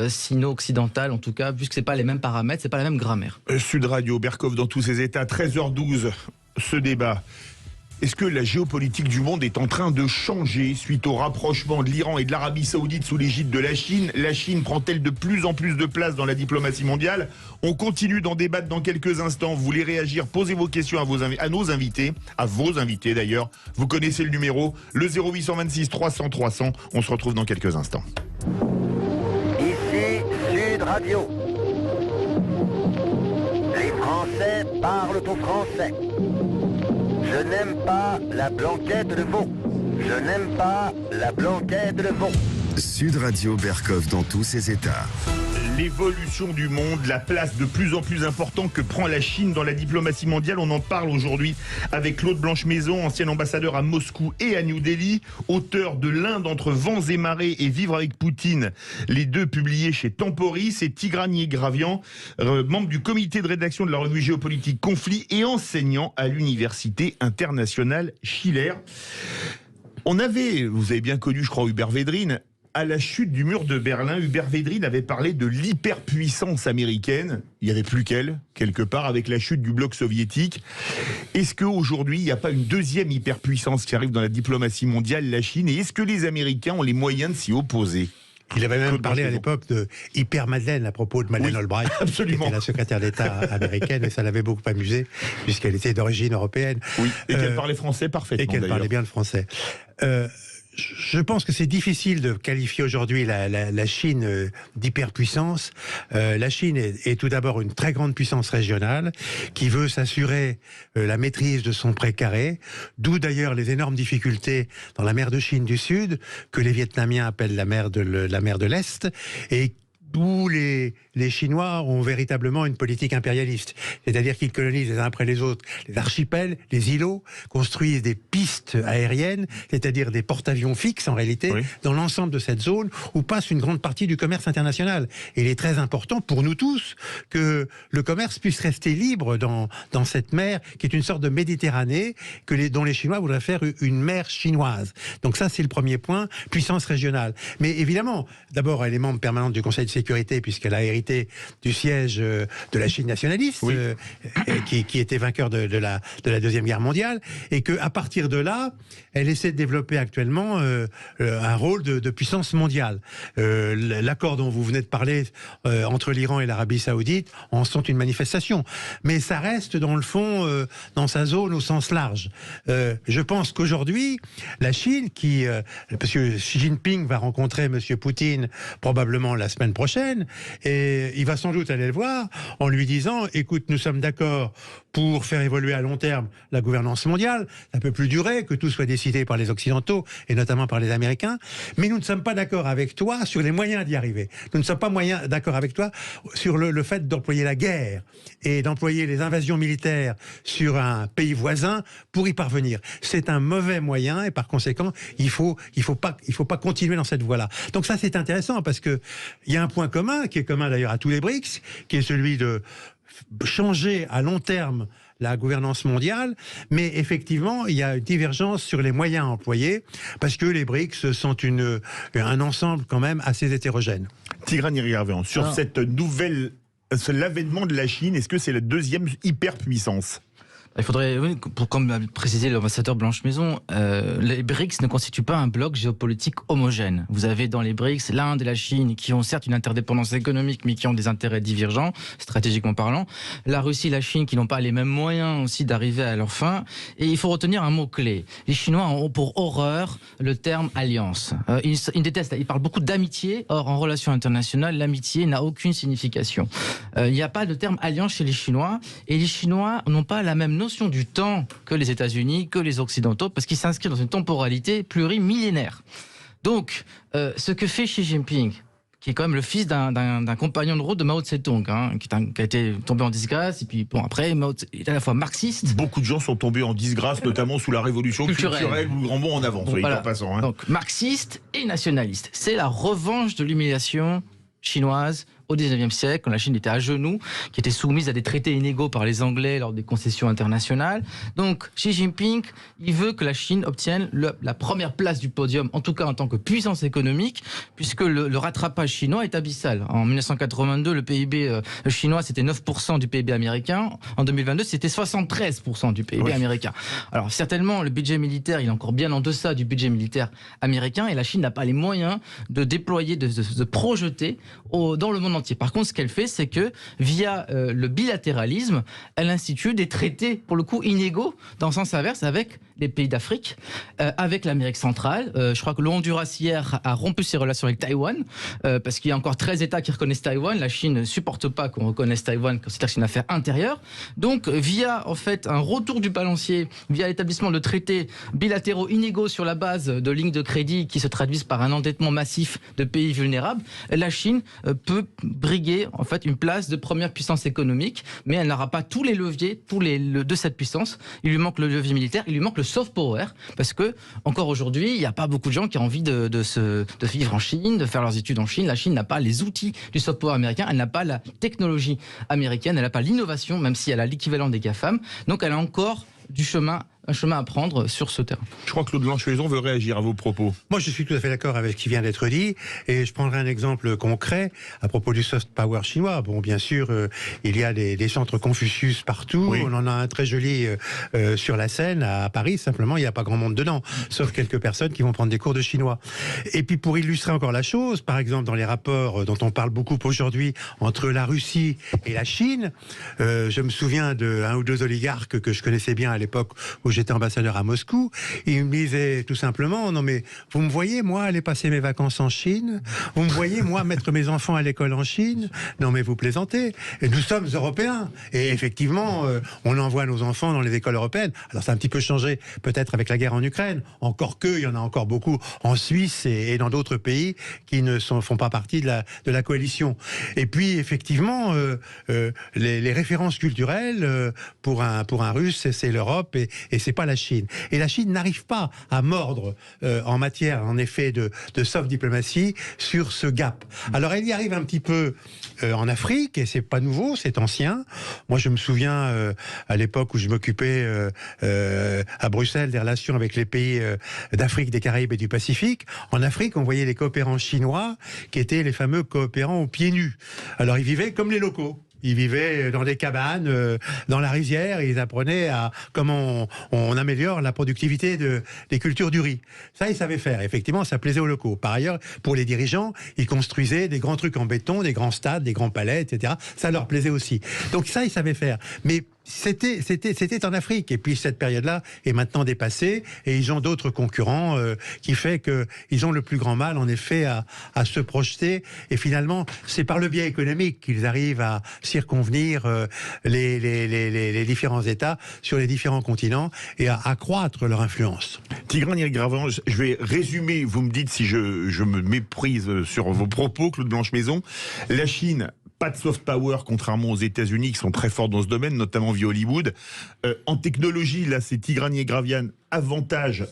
sino-occidentale en tout cas, puisque c'est pas les mêmes paramètres, c'est pas la même grammaire. Sud Radio, Berkov dans tous ses états, 13h12, ce débat. Est-ce que la géopolitique du monde est en train de changer suite au rapprochement de l'Iran et de l'Arabie Saoudite sous l'égide de la Chine? La Chine prend-elle de plus en plus de place dans la diplomatie mondiale? On continue d'en débattre dans quelques instants. Vous voulez réagir? Posez vos questions à nos invités, à vos invités d'ailleurs. Vous connaissez le numéro, le 0826 300 300. On se retrouve dans quelques instants. Ici Sud Radio. Les Français parlent au français. Je n'aime pas la blanquette de veau. Je n'aime pas la blanquette de veau. Sud Radio Berkov dans tous ses états. L'évolution du monde, la place de plus en plus importante que prend la Chine dans la diplomatie mondiale. On en parle aujourd'hui avec Claude Blanche-Maison, ancien ambassadeur à Moscou et à New Delhi, auteur de l'un d'entre Vents et marées et Vivre avec Poutine, les deux publiés chez Temporis, et Tigrani Gravian, membre du comité de rédaction de la revue géopolitique Conflit et enseignant à l'université internationale Schiller. Vous avez bien connu, je crois, Hubert Védrine. À la chute du mur de Berlin, Hubert Védrine avait parlé de l'hyperpuissance américaine. Il n'y avait plus qu'elle, quelque part, avec la chute du bloc soviétique. Est-ce qu'aujourd'hui, il n'y a pas une deuxième hyperpuissance qui arrive dans la diplomatie mondiale, la Chine? Et est-ce que les Américains ont les moyens de s'y opposer? Il avait même parlé à l'époque de Hyper-Madeleine à propos de Madeleine Albright, absolument, qui était la secrétaire d'État américaine, et ça l'avait beaucoup amusé, puisqu'elle était d'origine européenne. Oui, et qu'elle parlait français parfaitement. Et qu'elle parlait bien le français. Je pense que c'est difficile de qualifier aujourd'hui la Chine d'hyperpuissance. La Chine est tout d'abord une très grande puissance régionale qui veut s'assurer la maîtrise de son précaré, d'où d'ailleurs les énormes difficultés dans la mer de Chine du Sud, que les Vietnamiens appellent la mer de l'Est, et où les Chinois ont véritablement une politique impérialiste. C'est-à-dire qu'ils colonisent les uns après les autres les archipels, les îlots, construisent des pistes aériennes, c'est-à-dire des porte-avions fixes en réalité, dans l'ensemble de cette zone où passe une grande partie du commerce international. Et il est très important pour nous tous que le commerce puisse rester libre dans cette mer qui est une sorte de Méditerranée dont les Chinois voudraient faire une mer chinoise. Donc ça, c'est le premier point, puissance régionale. Mais évidemment, d'abord, elle est membre permanente du Conseil de sécurité puisqu'elle a hérité du siège de la Chine nationaliste, qui était vainqueur de la Deuxième Guerre mondiale, et qu'à partir de là, elle essaie de développer actuellement un rôle de puissance mondiale. L'accord dont vous venez de parler entre l'Iran et l'Arabie Saoudite en sont une manifestation. Mais ça reste dans le fond dans sa zone au sens large. Je pense qu'aujourd'hui, la Chine, parce que Xi Jinping va rencontrer M. Poutine probablement la semaine prochaine, et il va sans doute aller le voir en lui disant « Écoute, nous sommes d'accord pour faire évoluer à long terme la gouvernance mondiale, ça ne peut plus durer, que tout soit décidé par les Occidentaux, et notamment par les Américains, mais nous ne sommes pas d'accord avec toi sur les moyens d'y arriver. Nous ne sommes pas d'accord avec toi sur le fait d'employer la guerre et d'employer les invasions militaires sur un pays voisin pour y parvenir. C'est un mauvais moyen, et par conséquent, il faut pas continuer dans cette voie-là. » Donc ça, c'est intéressant, parce que il y a un point commun, qui est commun d'ailleurs à tous les BRICS, qui est celui de changer à long terme la gouvernance mondiale, mais effectivement, il y a une divergence sur les moyens employés, parce que les BRICS sont un ensemble quand même assez hétérogène. Tigrani Gravian, sur l'avènement de la Chine, est-ce que c'est la deuxième hyperpuissance? Il faudrait, comme l'a précisé l'ambassadeur Blanche-Maison, les BRICS ne constituent pas un bloc géopolitique homogène. Vous avez dans les BRICS l'Inde et la Chine qui ont certes une interdépendance économique, mais qui ont des intérêts divergents, stratégiquement parlant. La Russie et la Chine qui n'ont pas les mêmes moyens aussi d'arriver à leur fin. Et il faut retenir un mot-clé. Les Chinois ont pour horreur le terme alliance. Ils détestent, ils parlent beaucoup d'amitié. Or, en relation internationale, l'amitié n'a aucune signification. Il n'y a pas de terme alliance chez les Chinois. Et les Chinois n'ont pas la même notion du temps que les États-Unis, que les Occidentaux, parce qu'ils s'inscrivent dans une temporalité plurimillénaire. Donc, ce que fait Xi Jinping, qui est quand même le fils d'un compagnon de route de Mao Tse-tung, qui a été tombé en disgrâce, et puis bon, après, Mao est à la fois marxiste. Beaucoup de gens sont tombés en disgrâce, notamment sous la révolution culturelle ou le grand bond en avant, soit en passant. Donc, marxiste et nationaliste. C'est la revanche de l'humiliation chinoise au XIXe siècle, quand la Chine était à genoux, qui était soumise à des traités inégaux par les Anglais lors des concessions internationales. Donc Xi Jinping, il veut que la Chine obtienne la première place du podium, en tout cas en tant que puissance économique, puisque le rattrapage chinois est abyssal. En 1982, le PIB chinois, c'était 9% du PIB américain. En 2022, c'était 73% du PIB américain. Alors certainement, le budget militaire, il est encore bien en deçà du budget militaire américain, et la Chine n'a pas les moyens de déployer, de projeter dans le monde entier. Par contre, ce qu'elle fait, c'est que via le bilatéralisme, elle institue des traités, pour le coup, inégaux, dans le sens inverse, avec les pays d'Afrique, avec l'Amérique centrale. Je crois que le Honduras, hier, a rompu ses relations avec Taïwan, parce qu'il y a encore 13 États qui reconnaissent Taïwan. La Chine ne supporte pas qu'on reconnaisse Taïwan, considère que c'est une affaire intérieure. Donc, via, en fait, un retour du balancier, via l'établissement de traités bilatéraux inégaux sur la base de lignes de crédit qui se traduisent par un endettement massif de pays vulnérables, la Chine peut briguer en fait une place de première puissance économique, mais elle n'aura pas tous les leviers de cette puissance. Il lui manque le levier militaire, il lui manque le soft power, parce que encore aujourd'hui, il n'y a pas beaucoup de gens qui ont envie de vivre en Chine, de faire leurs études en Chine. La Chine n'a pas les outils du soft power américain, elle n'a pas la technologie américaine, elle n'a pas l'innovation, même si elle a l'équivalent des GAFAM. Donc elle a encore un chemin à prendre sur ce terrain. Je crois que Claude Blanche-Maison veut réagir à vos propos. Moi, je suis tout à fait d'accord avec ce qui vient d'être dit, et je prendrai un exemple concret à propos du soft power chinois. Bon, bien sûr, il y a des centres Confucius partout. Oui. On en a un très joli sur la Seine, à Paris. Simplement, il n'y a pas grand monde dedans, sauf quelques personnes qui vont prendre des cours de chinois. Et puis, pour illustrer encore la chose, par exemple, dans les rapports dont on parle beaucoup aujourd'hui entre la Russie et la Chine, je me souviens d'un ou deux oligarques que je connaissais bien à l'époque où j'étais ambassadeur à Moscou. Ils me disaient tout simplement, non mais vous me voyez moi aller passer mes vacances en Chine, vous me voyez moi mettre mes enfants à l'école en Chine, non mais vous plaisantez, et nous sommes européens, et effectivement on envoie nos enfants dans les écoles européennes. Alors ça a un petit peu changé peut-être avec la guerre en Ukraine, encore il y en a encore beaucoup en Suisse et dans d'autres pays qui ne font pas partie de la coalition. Et puis effectivement les références culturelles pour un Russe, c'est l'Europe et c'est pas la Chine. Et la Chine n'arrive pas à mordre en matière, en effet, de soft diplomatie sur ce gap. Alors elle y arrive un petit peu en Afrique, et c'est pas nouveau, c'est ancien. Moi, je me souviens à l'époque où je m'occupais à Bruxelles des relations avec les pays d'Afrique, des Caraïbes et du Pacifique. En Afrique, on voyait les coopérants chinois qui étaient les fameux coopérants aux pieds nus. Alors ils vivaient comme les locaux. Ils vivaient dans des cabanes, dans la rizière, et ils apprenaient à comment on améliore la productivité des cultures du riz. Ça, ils savaient faire. Effectivement, ça plaisait aux locaux. Par ailleurs, pour les dirigeants, ils construisaient des grands trucs en béton, des grands stades, des grands palais, etc. Ça leur plaisait aussi. Donc ça, ils savaient faire. Mais c'était en Afrique, et puis cette période-là est maintenant dépassée, et ils ont d'autres concurrents qui fait qu'ils ont le plus grand mal en effet à se projeter, et finalement c'est par le biais économique qu'ils arrivent à circonvenir les différents États sur les différents continents et à accroître leur influence. Tigran Gravan, je vais résumer, vous me dites si je me méprise sur vos propos, Claude Blanche-Maison. La Chine, pas de soft power, contrairement aux États-Unis qui sont très forts dans ce domaine, notamment via Hollywood. En technologie, là, c'est Tigran Gravian, avantage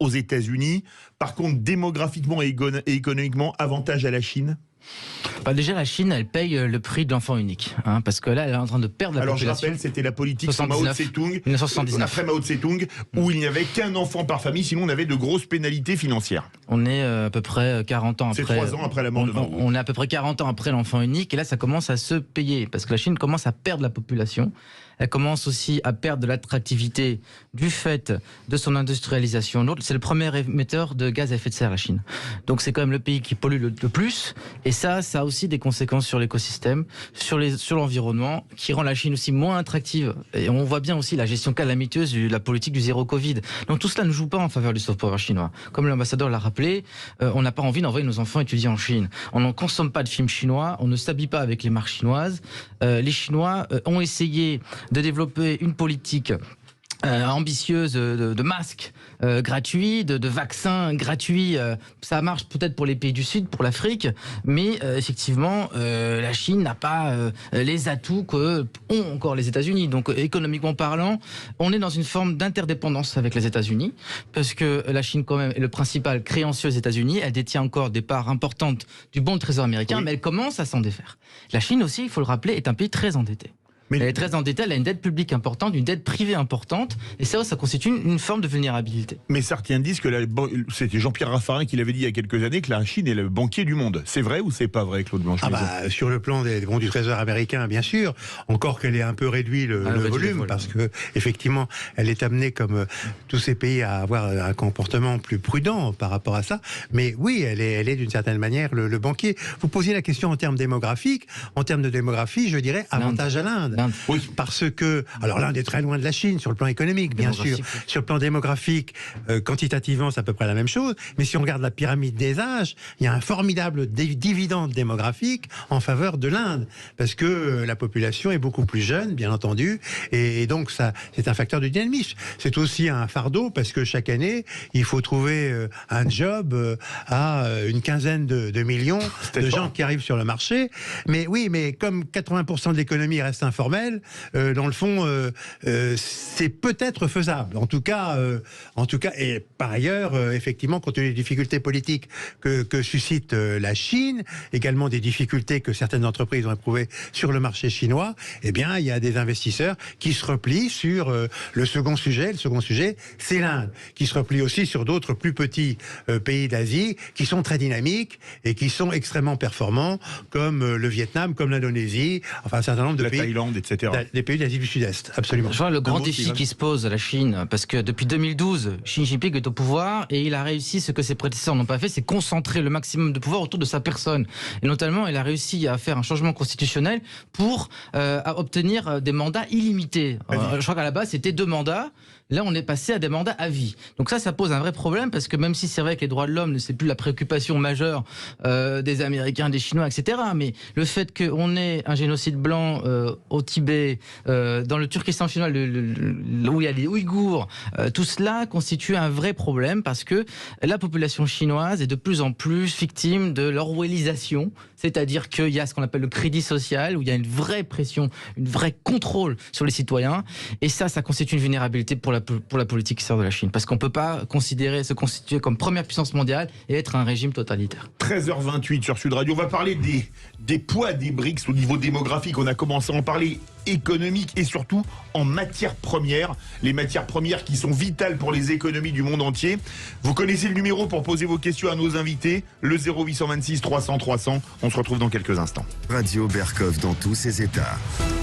aux États-Unis. Par contre, démographiquement et économiquement, avantage à la Chine. Déjà, la Chine, elle paye le prix de l'enfant unique, parce que là, elle est en train de perdre la population. Alors, je rappelle, c'était la politique sous Mao Tse-tung, 1979. Après Mao Tse-tung, où il n'y avait qu'un enfant par famille, sinon on avait de grosses pénalités financières. On est à peu près 40 ans après. C'est 3 ans après la mort de Mao. On est à peu près 40 ans après l'enfant unique, et là, ça commence à se payer, parce que la Chine commence à perdre la population. Elle commence aussi à perdre de l'attractivité du fait de son industrialisation. C'est le premier émetteur de gaz à effet de serre, la Chine. Donc c'est quand même le pays qui pollue le plus. Et ça a aussi des conséquences sur l'écosystème, sur l'environnement, qui rend la Chine aussi moins attractive. Et on voit bien aussi la gestion calamiteuse de la politique du zéro Covid. Donc tout cela ne joue pas en faveur du soft power chinois. Comme l'ambassadeur l'a rappelé, on n'a pas envie d'envoyer nos enfants étudier en Chine. On ne consomme pas de films chinois, on ne s'habille pas avec les marques chinoises. Les Chinois ont essayé de développer une politique ambitieuse de masques gratuits, de vaccins gratuits. Ça marche peut-être pour les pays du Sud, pour l'Afrique, mais effectivement, la Chine n'a pas les atouts que ont encore les États-Unis. Donc économiquement parlant, on est dans une forme d'interdépendance avec les États-Unis, parce que la Chine quand même est le principal créancier aux États-Unis. Elle détient encore des parts importantes du bon trésor américain, mais elle commence à s'en défaire. La Chine aussi, il faut le rappeler, est un pays très endetté. Elle est très endettée, elle a une dette publique importante, une dette privée importante, et ça constitue une forme de vulnérabilité. Mais certains disent que c'était Jean-Pierre Raffarin qui l'avait dit il y a quelques années, que la Chine est le banquier du monde. C'est vrai ou c'est pas vrai, Claude Blanche-Maison ? Sur le plan des bons du Trésor américain, bien sûr, encore qu'elle ait un peu réduit le volume, parce que effectivement, elle est amenée, comme tous ces pays, à avoir un comportement plus prudent par rapport à ça. Mais oui, elle est d'une certaine manière le banquier. Vous posiez la question en termes démographiques. En termes de démographie, je dirais avantage à l'Inde. Oui, parce que, alors l'Inde est très loin de la Chine sur le plan économique, bien sûr. Sur le plan démographique, quantitativement, c'est à peu près la même chose. Mais si on regarde la pyramide des âges, il y a un formidable dividende démographique en faveur de l'Inde, parce que la population est beaucoup plus jeune, bien entendu, et donc ça, c'est un facteur de dynamisme. C'est aussi un fardeau, parce que chaque année, il faut trouver un job à une quinzaine de millions de gens qui arrivent sur le marché. Mais oui, mais comme 80% de l'économie reste informelle, dans le fond, c'est peut-être faisable. En tout cas, et par ailleurs, effectivement, compte tenu des difficultés politiques que suscite la Chine, également des difficultés que certaines entreprises ont éprouvées sur le marché chinois, eh bien, il y a des investisseurs qui se replient sur le second sujet. Le second sujet, c'est l'Inde, qui se replie aussi sur d'autres plus petits pays d'Asie, qui sont très dynamiques et qui sont extrêmement performants, comme le Vietnam, comme l'Indonésie, enfin un certain nombre de pays. Thaïlande, etc. Des pays d'Asie du Sud-Est, absolument. Je vois le grand défi qui se pose à la Chine, parce que depuis 2012, Xi Jinping est au pouvoir et il a réussi ce que ses prédécesseurs n'ont pas fait, c'est concentrer le maximum de pouvoir autour de sa personne. Et notamment, il a réussi à faire un changement constitutionnel pour obtenir des mandats illimités. Je crois qu'à la base, c'était 2 mandats. Là, on est passé à des mandats à vie. Donc ça pose un vrai problème, parce que même si c'est vrai que les droits de l'homme, c'est plus la préoccupation majeure des Américains, des Chinois, etc., mais le fait qu'on ait un génocide blanc au Tibet, dans le Turkestan chinois, où il y a les Ouïghours, tout cela constitue un vrai problème, parce que la population chinoise est de plus en plus victime de l'orwellisation, c'est-à-dire qu'il y a ce qu'on appelle le crédit social, où il y a une vraie pression, une vraie contrôle sur les citoyens, et ça constitue une vulnérabilité pour la politique extérieure de la Chine, parce qu'on ne peut pas se constituer comme première puissance mondiale et être un régime totalitaire. 13h28 sur Sud Radio, on va parler des poids des BRICS au niveau démographique. On a commencé à en parler, économique et surtout en matières premières, les matières premières qui sont vitales pour les économies du monde entier. Vous connaissez le numéro pour poser vos questions à nos invités, le 0826 300 300. On se retrouve dans quelques instants. Radio Berkov dans tous ses états.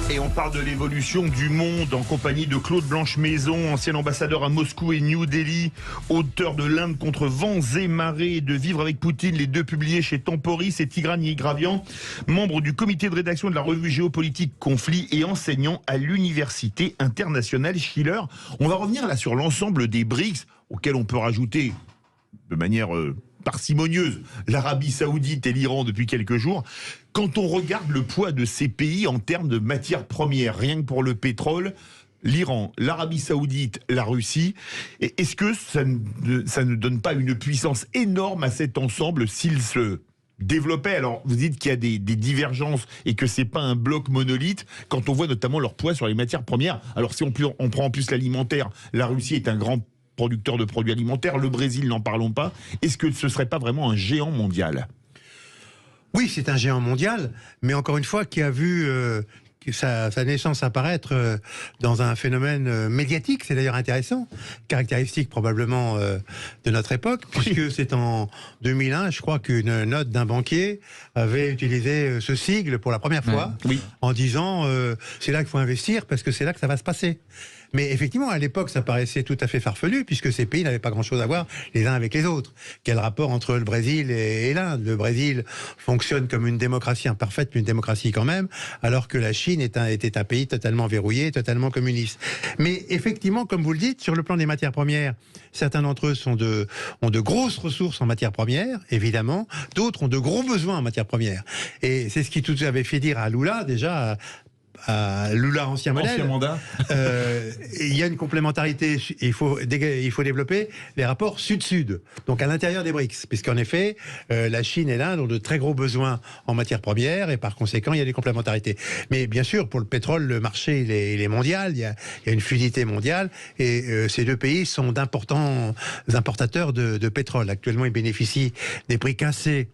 Et on parle de l'évolution du monde en compagnie de Claude Blanche-Maison, ancien ambassadeur à Moscou et New Delhi, auteur de L'Inde contre vents et marées, de Vivre avec Poutine, les 2 publiés chez Temporis, et Tigran Yigravian, membre du comité de rédaction de la revue Géopolitique Conflit et enseignant à l'Université internationale Schiller. On va revenir là sur l'ensemble des BRICS, auxquels on peut rajouter de manière parcimonieuse l'Arabie Saoudite et l'Iran depuis quelques jours. Quand on regarde le poids de ces pays en termes de matières premières, rien que pour le pétrole, l'Iran, l'Arabie Saoudite, la Russie, est-ce que ça ne donne pas une puissance énorme à cet ensemble s'il se développait? Alors, vous dites qu'il y a des divergences et que c'est pas un bloc monolithe, quand on voit notamment leur poids sur les matières premières. Alors, si on prend en plus l'alimentaire, la Russie est un grand producteur de produits alimentaires, le Brésil, n'en parlons pas. Est-ce que ce serait pas vraiment un géant mondial ? Oui, c'est un géant mondial, mais encore une fois, qui a vu sa naissance apparaître dans un phénomène médiatique. C'est d'ailleurs intéressant, caractéristique probablement de notre époque, puisque c'est en 2001, je crois qu'une note d'un banquier avait utilisé ce sigle pour la première fois, en disant c'est là qu'il faut investir parce que c'est là que ça va se passer. Mais effectivement, à l'époque, ça paraissait tout à fait farfelu, puisque ces pays n'avaient pas grand-chose à voir les uns avec les autres. Quel rapport entre le Brésil et l'Inde? Le Brésil fonctionne comme une démocratie imparfaite, mais une démocratie quand même, alors que la Chine était un pays totalement verrouillé, totalement communiste. Mais effectivement, comme vous le dites, sur le plan des matières premières, certains d'entre eux ont de grosses ressources en matières premières, évidemment. D'autres ont de gros besoins en matières premières. Et c'est ce qui tout avait fait dire à Lula, déjà, à Lula ancien mandat. Il y a une complémentarité. Il faut développer les rapports sud-sud, donc à l'intérieur des BRICS, puisqu'en effet, la Chine et l'Inde ont de très gros besoins en matières premières et par conséquent, il y a des complémentarités. Mais bien sûr, pour le pétrole, le marché il est mondial. Il y a une fluidité mondiale et ces deux pays sont d'importants importateurs de pétrole. Actuellement, ils bénéficient des prix cassés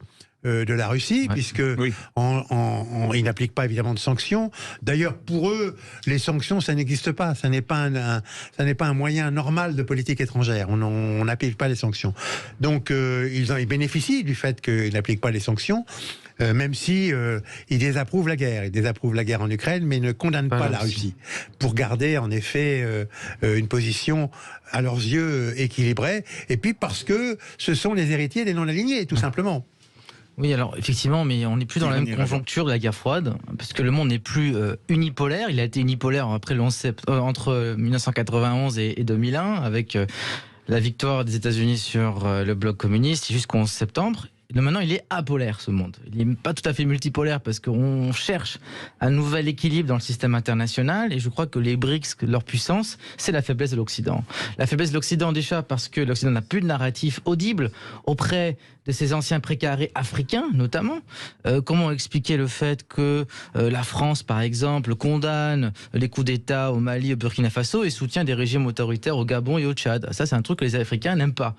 de la Russie, puisque ils n'appliquent pas évidemment de sanctions. D'ailleurs, pour eux, les sanctions, ça n'existe pas. Ça n'est pas un moyen normal de politique étrangère. On n'applique pas les sanctions. Donc, ils bénéficient du fait qu'ils n'appliquent pas les sanctions. Même si ils désapprouvent la guerre. Ils désapprouvent la guerre en Ukraine, mais ils ne condamnent pas la Russie. Pour garder, en effet, une position, à leurs yeux, équilibrée. Et puis parce que ce sont les héritiers des non-alignés, tout simplement. Oui, alors effectivement, mais on n'est plus dans la même conjoncture de la guerre froide, parce que le monde n'est plus unipolaire. Il a été unipolaire après entre 1991 et 2001, avec la victoire des États-Unis sur le bloc communiste jusqu'au 11 septembre. Maintenant, il est apolaire, ce monde. Il n'est pas tout à fait multipolaire parce qu'on cherche un nouvel équilibre dans le système international et je crois que les BRICS, leur puissance, c'est la faiblesse de l'Occident. La faiblesse de l'Occident déjà parce que l'Occident n'a plus de narratif audible auprès de ses anciens précarés africains, notamment. Comment expliquer le fait que la France, par exemple, condamne les coups d'État au Mali, au Burkina Faso et soutient des régimes autoritaires au Gabon et au Tchad? Ça, c'est un truc que les Africains n'aiment pas.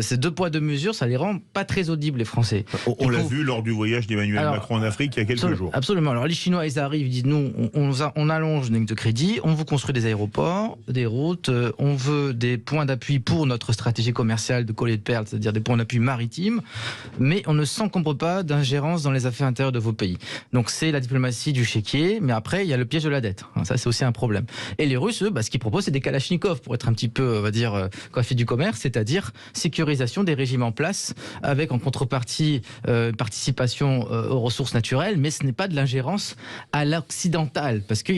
Ces deux poids, deux mesures, ça les rend pas très audibles, les Français. On l'a vu lors du voyage d'Emmanuel Macron en Afrique il y a quelques jours. Absolument. Alors les Chinois, ils arrivent, ils disent nous, on allonge une ligne de crédit, on vous construit des aéroports, des routes, on veut des points d'appui pour notre stratégie commerciale de collier de perles, c'est-à-dire des points d'appui maritimes, mais on ne s'encombre pas d'ingérence dans les affaires intérieures de vos pays. Donc c'est la diplomatie du chéquier, mais après il y a le piège de la dette. Ça c'est aussi un problème. Et les Russes, eux, ce qu'ils proposent, c'est des kalachnikovs pour être un petit peu, on va dire, coiffés du commerce, c'est-à-dire sécurisation des régimes en place avec en contrepartie participation aux ressources naturelles, mais ce n'est pas de l'ingérence à l'occidental, parce que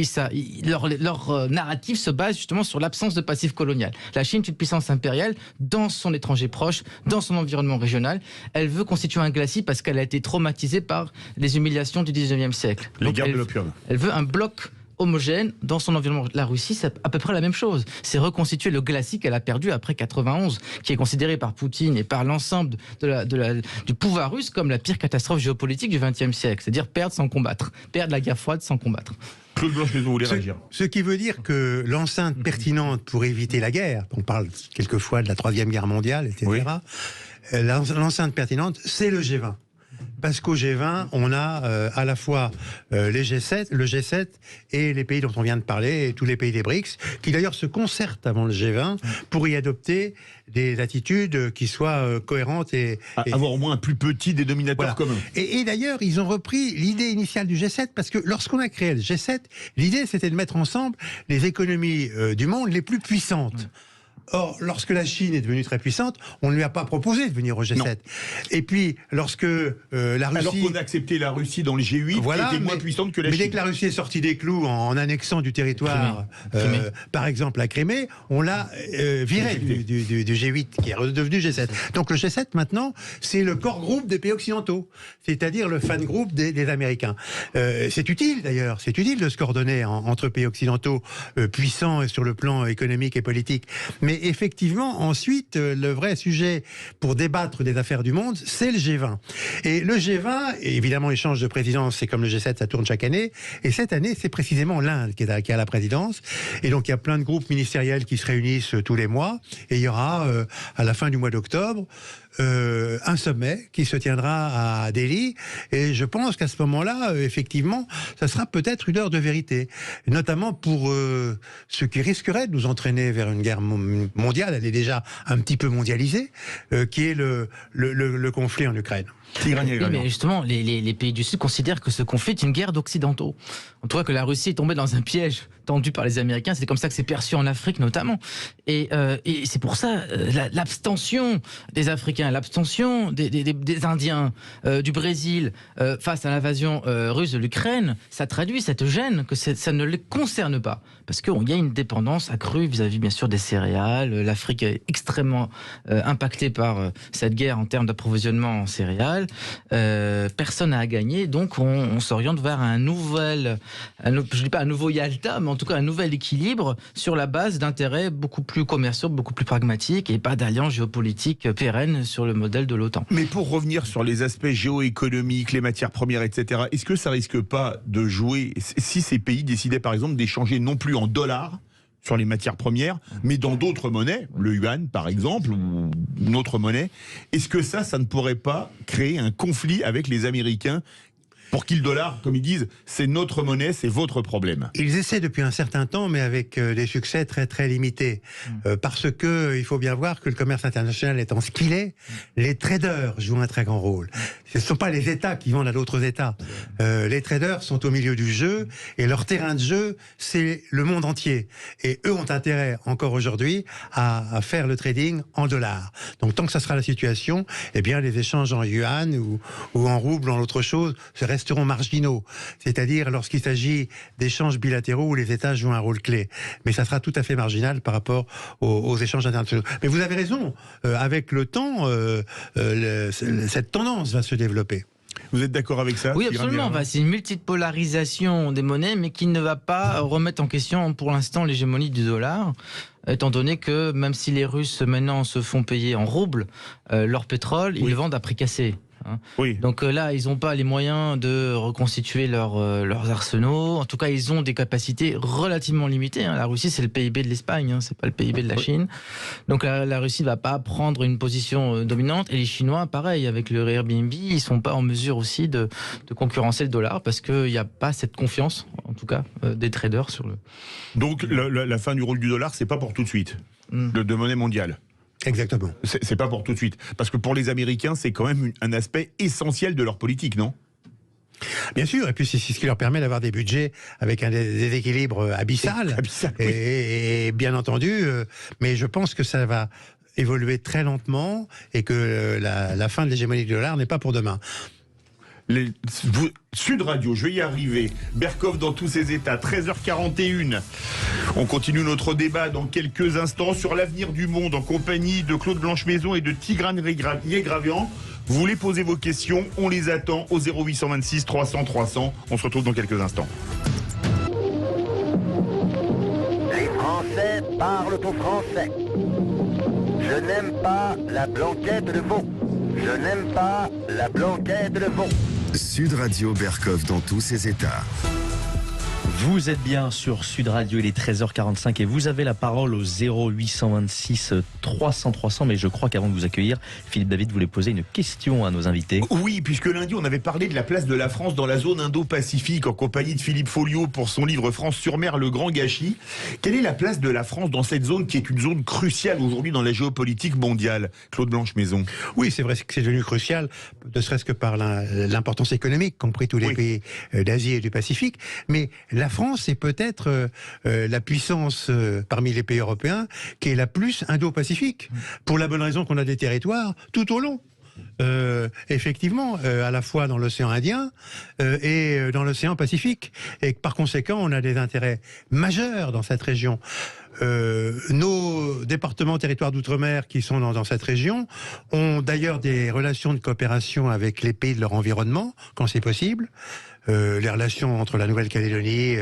leur narratif se base justement sur l'absence de passif colonial. La Chine est une puissance impériale dans son étranger proche, dans son environnement régional. Elle veut constituer un glacis parce qu'elle a été traumatisée par les humiliations du 19e siècle. Les guerres de l'opium. Elle veut un bloc homogène dans son environnement. La Russie, c'est à peu près la même chose. C'est reconstituer le glacis qu'elle a perdu après 91, qui est considéré par Poutine et par l'ensemble du pouvoir russe comme la pire catastrophe géopolitique du XXe siècle. C'est-à-dire perdre sans combattre. Perdre la guerre froide sans combattre. Claude Blanche-Maison, vous voulez réagir? Ce qui veut dire que l'enceinte pertinente pour éviter la guerre, on parle quelquefois de la Troisième Guerre mondiale, etc., l'enceinte pertinente, c'est le G20. Parce qu'au G20, on a à la fois le G7 et les pays dont on vient de parler, et tous les pays des BRICS, qui d'ailleurs se concertent avant le G20 pour y adopter des attitudes qui soient cohérentes et avoir au moins un plus petit dénominateur commun. Et d'ailleurs, ils ont repris l'idée initiale du G7, parce que lorsqu'on a créé le G7, l'idée c'était de mettre ensemble les économies du monde les plus puissantes. Or, lorsque la Chine est devenue très puissante, on ne lui a pas proposé de venir au G7. Non. Et puis, lorsque la Russie... Alors qu'on a accepté la Russie dans le G8, qui était moins puissante que la Chine. Mais dès que la Russie est sortie des clous en annexant du territoire, par exemple la Crimée, on l'a viré du G8, qui est redevenu G7. Donc le G7, maintenant, c'est le core groupe des pays occidentaux, c'est-à-dire le fan group des Américains. C'est utile, d'ailleurs, c'est utile de se coordonner entre pays occidentaux puissants sur le plan économique et politique. Mais effectivement, ensuite, le vrai sujet pour débattre des affaires du monde, c'est le G20. Et le G20, évidemment, il change de présidence, c'est comme le G7, ça tourne chaque année. Et cette année, c'est précisément l'Inde qui a la présidence. Et donc, il y a plein de groupes ministériels qui se réunissent tous les mois. Et il y aura, à la fin du mois d'octobre, un sommet qui se tiendra à Delhi. Et je pense qu'à ce moment-là, effectivement, ça sera peut-être une heure de vérité. Notamment pour ce qui risquerait de nous entraîner vers une guerre mondiale, elle est déjà un petit peu mondialisée, qui est le conflit en Ukraine. Oui, mais justement, les pays du Sud considèrent que ce conflit est une guerre d'occidentaux. On trouve que la Russie est tombée dans un piège tendu par les Américains. C'est comme ça que c'est perçu en Afrique notamment. Et c'est pour ça l'abstention des Africains, l'abstention des Indiens, du Brésil face à l'invasion russe de l'Ukraine, ça traduit cette gêne que ça ne les concerne pas. Parce qu'il y a une dépendance accrue vis-à-vis bien sûr des céréales. L'Afrique est extrêmement impactée par cette guerre en termes d'approvisionnement en céréales. Personne n'a à gagner, donc on s'oriente vers un nouvel, je dis pas un nouveau Yalta, mais en tout cas un nouvel équilibre sur la base d'intérêts beaucoup plus commerciaux, beaucoup plus pragmatiques et pas d'alliances géopolitiques pérennes sur le modèle de l'OTAN. Mais pour revenir sur les aspects géoéconomiques, les matières premières, etc., est-ce que ça risque pas de jouer si ces pays décidaient par exemple d'échanger non plus en dollars sur les matières premières, mais dans d'autres monnaies, le yuan par exemple, ou une autre monnaie, est-ce que ça ne pourrait pas créer un conflit avec les Américains pour qui le dollar, comme ils disent, c'est notre monnaie, c'est votre problème? Ils essaient depuis un certain temps, mais avec des succès très très limités. Parce que il faut bien voir que le commerce international étant ce qu'il est, les traders jouent un très grand rôle. Ce ne sont pas les États qui vendent à d'autres États. Les traders sont au milieu du jeu, et leur terrain de jeu, c'est le monde entier. Et eux ont intérêt, encore aujourd'hui, à faire le trading en dollars. Donc tant que ça sera la situation, eh bien les échanges en yuan ou en rouble ou en autre chose resteront marginaux, c'est-à-dire lorsqu'il s'agit d'échanges bilatéraux où les États jouent un rôle clé. Mais ça sera tout à fait marginal par rapport aux échanges internationaux. Mais vous avez raison, avec le temps, cette tendance va se développer. Vous êtes d'accord avec ça? Oui, absolument. C'est une multipolarisation des monnaies, mais qui ne va pas remettre en question pour l'instant l'hégémonie du dollar, étant donné que même si les Russes maintenant se font payer en roubles, leur pétrole, ils le vendent à prix cassé. Oui. Donc là, ils n'ont pas les moyens de reconstituer leurs arsenaux. En tout cas, ils ont des capacités relativement limitées. La Russie, c'est le PIB de l'Espagne, c'est pas le PIB de la Chine. Donc la Russie ne va pas prendre une position dominante. Et les Chinois, pareil, avec le Airbnb, ils ne sont pas en mesure aussi de concurrencer le dollar parce qu'il n'y a pas cette confiance, en tout cas, des traders sur le... Donc la fin du rôle du dollar, c'est pas pour tout de suite, de monnaie mondiale. Exactement. C'est pas pour tout de suite. Parce que pour les Américains, c'est quand même un aspect essentiel de leur politique, non? Bien sûr, et puis c'est ce qui leur permet d'avoir des budgets avec un déséquilibre abyssal. Et bien entendu, mais je pense que ça va évoluer très lentement et que la fin de l'hégémonie du dollar n'est pas pour demain. Sud Radio, je vais y arriver. Berkov dans tous ses états, 13h41. On continue notre débat dans quelques instants sur l'avenir du monde en compagnie de Claude Blanchemaison et de Tigran Yegravian. Vous voulez poser vos questions, on les attend au 0826 300 300. On se retrouve dans quelques instants. Les Français parlent au français. Je n'aime pas la blanquette de veau. Je n'aime pas la blanquette de veau. Sud Radio Berkov dans tous ses états. Vous êtes bien sur Sud Radio, il est 13h45 et vous avez la parole au 0826 300 300. Mais je crois qu'avant de vous accueillir, Philippe David voulait poser une question à nos invités. Oui, puisque lundi on avait parlé de la place de la France dans la zone Indo-Pacifique en compagnie de Philippe Folliot pour son livre France sur mer, le grand gâchis. Quelle est la place de la France dans cette zone qui est une zone cruciale aujourd'hui dans la géopolitique mondiale? Claude Blanchemaison. Oui, c'est vrai que c'est devenu crucial, ne serait-ce que par l'importance économique, compris tous les pays d'Asie et du Pacifique. Mais la France est peut-être la puissance parmi les pays européens qui est la plus indo-pacifique, pour la bonne raison qu'on a des territoires tout au long. Effectivement, à la fois dans l'océan Indien et dans l'océan Pacifique. Et par conséquent, on a des intérêts majeurs dans cette région. Nos départements territoires d'outre-mer qui sont dans cette région ont d'ailleurs des relations de coopération avec les pays de leur environnement, quand c'est possible. Les relations entre la Nouvelle-Calédonie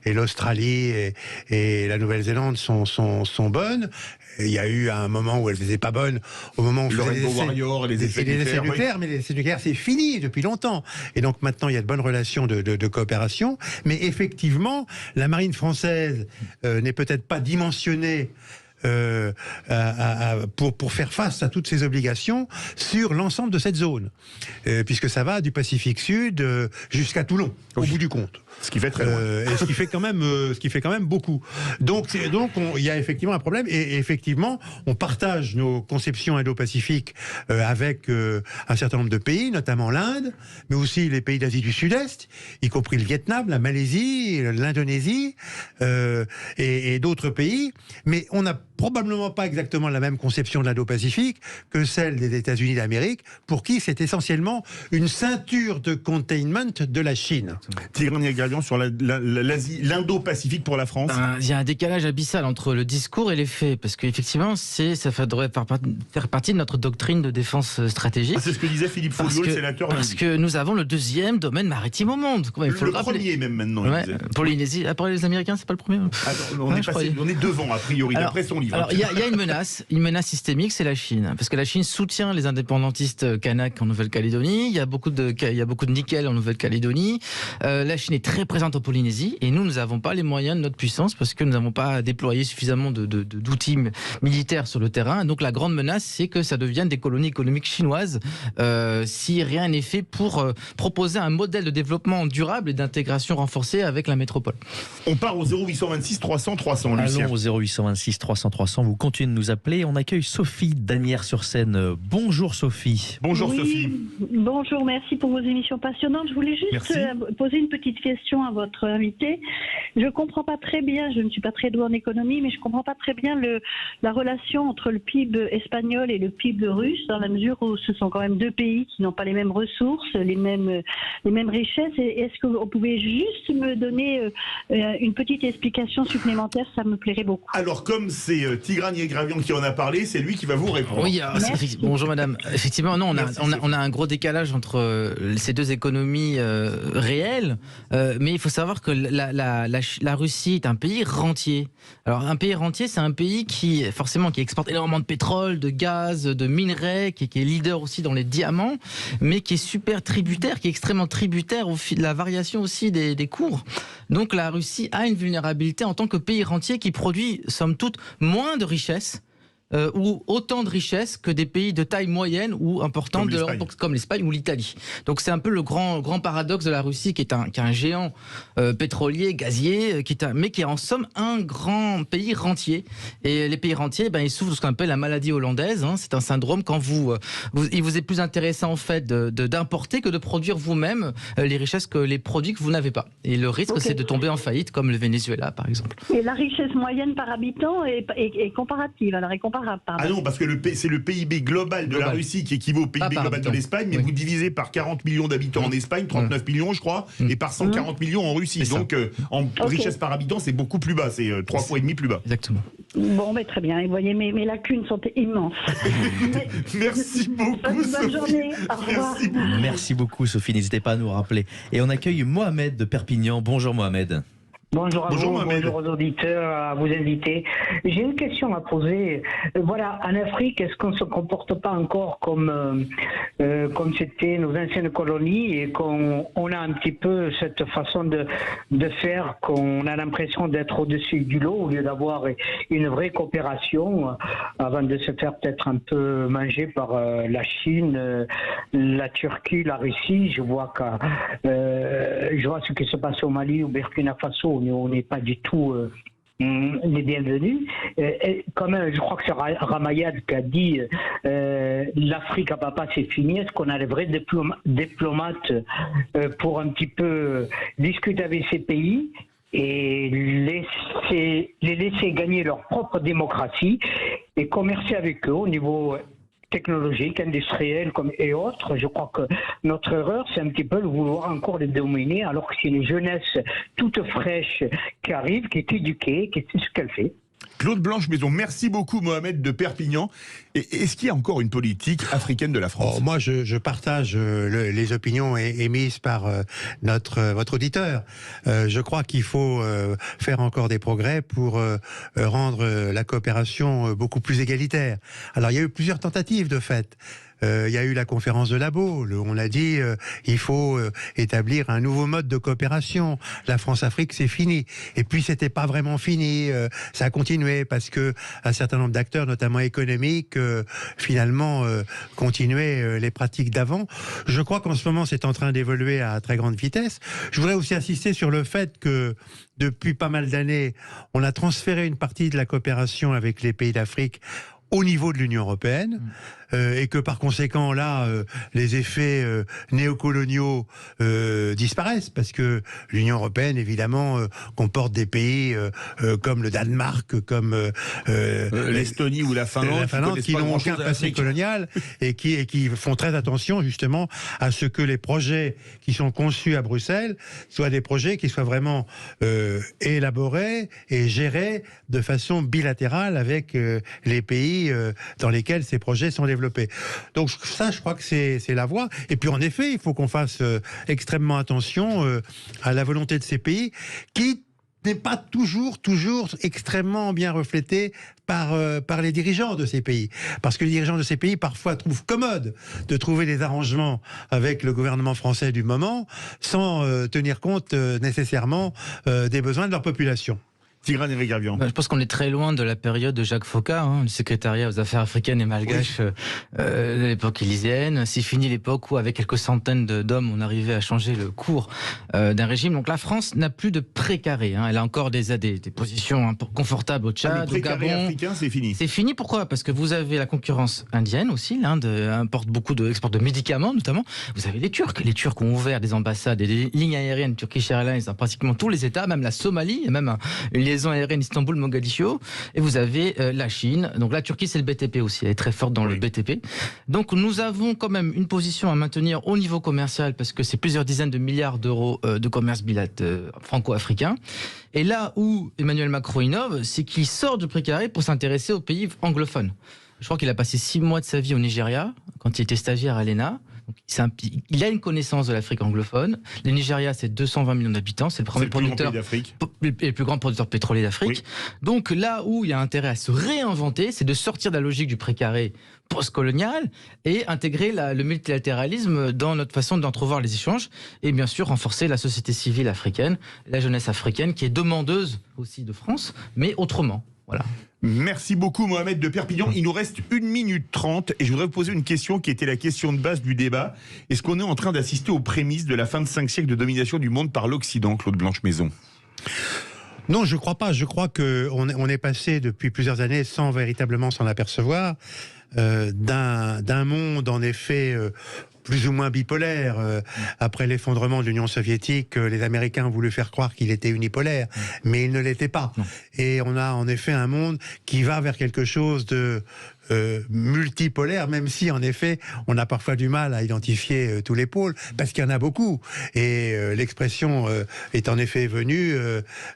et l'Australie et la Nouvelle-Zélande sont bonnes. Il y a eu un moment où elles n'étaient pas bonnes, au moment où le Rainbow Warrior, les essais nucléaires, mais les essais nucléaires, c'est fini depuis longtemps. Et donc maintenant, il y a de bonnes relations de coopération. Mais effectivement, la marine française n'est peut-être pas dimensionnée pour faire face à toutes ces obligations sur l'ensemble de cette zone, puisque ça va du Pacifique Sud jusqu'à Toulon, au bout du compte. Ce qui fait très loin. Et ce qui fait quand même beaucoup. Donc il y a effectivement un problème, et effectivement, on partage nos conceptions indo-pacifiques avec un certain nombre de pays, notamment l'Inde, mais aussi les pays d'Asie du Sud-Est, y compris le Vietnam, la Malaisie, l'Indonésie et d'autres pays. Mais on n'a probablement pas exactement la même conception de l'Indo-Pacifique que celle des États-Unis d'Amérique, pour qui c'est essentiellement une ceinture de containment de la Chine. Tigran Gravion sur l'Indo-Pacifique pour la France. Il y a un décalage abyssal entre le discours et les faits, parce qu'effectivement, ça devrait faire partie de notre doctrine de défense stratégique. C'est ce que disait Philippe Folliot, le sénateur. Parce que nous avons le deuxième domaine maritime au monde. Il faut le rappeler. Premier même maintenant. Ouais, Polynésie. Après les Américains, c'est pas le premier. On est devant a priori, d'après son livre. Alors il y a une menace systémique, c'est la Chine, parce que la Chine soutient les indépendantistes kanaks en Nouvelle-Calédonie. Il y a beaucoup de nickel en Nouvelle-Calédonie. La Chine est très présente en Polynésie, et nous n'avons pas les moyens de notre puissance parce que nous n'avons pas déployé suffisamment d'outils militaires sur le terrain. Donc la grande menace, c'est que ça devienne des colonies économiques chinoises si rien n'est fait pour proposer un modèle de développement durable et d'intégration renforcée avec la métropole. On part au 0826 300 300. Lucien. Allons au 0826 300 300. Vous continuez de nous appeler. On accueille Sophie d'Asnières-sur-Seine. Bonjour Sophie. Bonjour Sophie. Bonjour, merci pour vos émissions passionnantes. Je voulais juste poser une petite question à votre invité. Je ne comprends pas très bien, je ne suis pas très douée en économie, mais je ne comprends pas très bien la relation entre le PIB espagnol et le PIB russe, dans la mesure où ce sont quand même deux pays qui n'ont pas les mêmes ressources, les mêmes richesses. Et est-ce que vous pouvez juste me donner une petite explication supplémentaire? Ça me plairait beaucoup. Alors, comme c'est Tigran Gravion qui en a parlé, c'est lui qui va vous répondre. Oui, bonjour madame. Effectivement, non, on a un gros décalage entre ces deux économies réelles, mais il faut savoir que la Russie est un pays rentier. Alors un pays rentier, c'est un pays qui exporte énormément de pétrole, de gaz, de minerais, qui est leader aussi dans les diamants, mais qui est super tributaire, qui est extrêmement tributaire de la variation aussi des cours. Donc la Russie a une vulnérabilité en tant que pays rentier qui produit, somme toute, moins de richesses. Ou autant de richesses que des pays de taille moyenne ou importante comme l'Espagne ou l'Italie. Donc c'est un peu le grand paradoxe de la Russie, qui est un géant pétrolier, gazier, mais qui est en somme un grand pays rentier. Et les pays rentiers, ils souffrent de ce qu'on appelle la maladie hollandaise. C'est un syndrome quand il vous est plus intéressant en fait d'importer que de produire vous-même les richesses, les produits que vous n'avez pas. Et le risque, c'est de tomber en faillite, comme le Venezuela par exemple. Et la richesse moyenne par habitant est comparative, alors est comparable. Ah non, parce que c'est le PIB global de la Russie qui équivaut au PIB global de l'Espagne, mais vous divisez par 40 millions d'habitants en Espagne, 39 millions je crois, et par 140 millions en Russie. Donc en richesse par habitant, c'est beaucoup plus bas, c'est 3 fois et demi plus bas. Exactement. Bon, très bien. Et vous voyez, mes lacunes sont immenses. Merci beaucoup. Bonne journée. Au revoir. Merci beaucoup Sophie, n'hésitez pas à nous rappeler. Et on accueille Mohamed de Perpignan. Bonjour Mohamed. Bonjour à vous, bonjour aux auditeurs, à vous invités. J'ai une question à poser. Voilà, en Afrique, est-ce qu'on ne se comporte pas encore comme c'était nos anciennes colonies et qu'on a un petit peu cette façon de faire, qu'on a l'impression d'être au-dessus du lot au lieu d'avoir une vraie coopération avant de se faire peut-être un peu manger par la Chine, la Turquie, la Russie. Je vois ce qui se passe au Mali, au Burkina Faso. On n'est pas du tout les bienvenus. Quand même, je crois que c'est Ramayad qui a dit l'Afrique à papa c'est fini. Est-ce qu'on a les vrais diplomates pour un petit peu discuter avec ces pays et les laisser gagner leur propre démocratie et commercer avec eux au niveau technologique, industrielle et autres? Je crois que notre erreur, c'est un petit peu de vouloir encore les dominer, alors que c'est une jeunesse toute fraîche qui arrive, qui est éduquée, qui sait ce qu'elle fait. Claude Blanche-Maison, merci beaucoup Mohamed de Perpignan. Et est-ce qu'il y a encore une politique africaine de la France? Moi, je partage les opinions émises par votre auditeur. Je crois qu'il faut faire encore des progrès pour rendre la coopération beaucoup plus égalitaire. Alors, il y a eu plusieurs tentatives de fait. il y a eu la conférence de La Baule. On a dit il faut établir un nouveau mode de coopération. La France-Afrique, c'est fini. Et puis, c'était pas vraiment fini. Ça a continué parce que un certain nombre d'acteurs, notamment économiques, finalement, continuaient les pratiques d'avant. Je crois qu'en ce moment, c'est en train d'évoluer à très grande vitesse. Je voudrais aussi insister sur le fait que depuis pas mal d'années, on a transféré une partie de la coopération avec les pays d'Afrique au niveau de l'Union européenne, et que par conséquent, là, les effets néocoloniaux disparaissent, parce que l'Union européenne, évidemment, comporte des pays comme le Danemark, comme l'Estonie ou la Finlande qui n'ont aucun passé colonial et qui font très attention, justement, à ce que les projets qui sont conçus à Bruxelles soient des projets qui soient vraiment élaborés et gérés de façon bilatérale avec les pays dans lesquels ces projets sont développés. Donc ça, je crois que c'est la voie. Et puis en effet, il faut qu'on fasse extrêmement attention à la volonté de ces pays qui n'est pas toujours extrêmement bien reflétée par les dirigeants de ces pays. Parce que les dirigeants de ces pays, parfois, trouvent commode de trouver des arrangements avec le gouvernement français du moment, sans tenir compte nécessairement des besoins de leur population. Tigran Éric-Gravian. Je pense qu'on est très loin de la période de Jacques Foccart, le secrétariat aux affaires africaines et malgaches de l'époque élyséenne. C'est fini l'époque où, avec quelques centaines d'hommes, on arrivait à changer le cours d'un régime. Donc la France n'a plus de précaré. Elle a encore des positions confortables au Tchad, au Gabon. Africain, c'est fini. C'est fini, pourquoi ? Parce que vous avez la concurrence indienne aussi. L'Inde exporte de médicaments, notamment. Vous avez les Turcs. Les Turcs ont ouvert des ambassades et des lignes aériennes Turkish Airlines dans pratiquement tous les États, même la Somalie, et même une liaison aérienne Istanbul-Mogadiscio, et vous avez la Chine. Donc la Turquie, c'est le BTP aussi, elle est très forte dans le BTP. Donc nous avons quand même une position à maintenir au niveau commercial, parce que c'est plusieurs dizaines de milliards d'euros de commerce franco-africain. Et là où Emmanuel Macron innove, c'est qu'il sort du précaré pour s'intéresser aux pays anglophones. Je crois qu'il a passé 6 mois de sa vie au Nigeria, quand il était stagiaire à l'ENA. Il a une connaissance de l'Afrique anglophone. Le Nigeria, c'est 220 millions d'habitants. C'est le premier producteur et le plus grand producteur pétrolier d'Afrique. Oui. Donc là où il y a intérêt à se réinventer, c'est de sortir de la logique du précaré post-colonial et intégrer le multilatéralisme dans notre façon d'entrevoir les échanges, et bien sûr renforcer la société civile africaine, la jeunesse africaine qui est demandeuse aussi de France, mais autrement. Voilà. Merci beaucoup Mohamed de Perpignan. Il nous reste 1 minute 30 et je voudrais vous poser une question qui était la question de base du débat. Est-ce qu'on est en train d'assister aux prémices de la fin de 5 siècles de domination du monde par l'Occident, Claude Blanche-Maison ? Non, je crois pas. Je crois qu'on est passé depuis plusieurs années, sans véritablement s'en apercevoir, d'un monde en effet plus ou moins bipolaire. Après l'effondrement de l'Union soviétique, les Américains ont voulu faire croire qu'il était unipolaire, mais il ne l'était pas. Et on a en effet un monde qui va vers quelque chose de multipolaire, même si en effet on a parfois du mal à identifier tous les pôles, parce qu'il y en a beaucoup. Et l'expression est en effet venue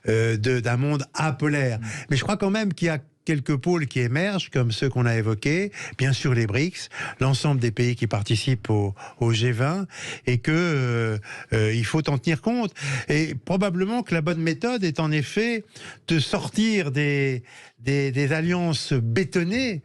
d'un monde apolaire. Mais je crois quand même qu'il y a quelques pôles qui émergent, comme ceux qu'on a évoqués, bien sûr les BRICS, l'ensemble des pays qui participent au G20, et que il faut en tenir compte. Et probablement que la bonne méthode est en effet de sortir des alliances bétonnées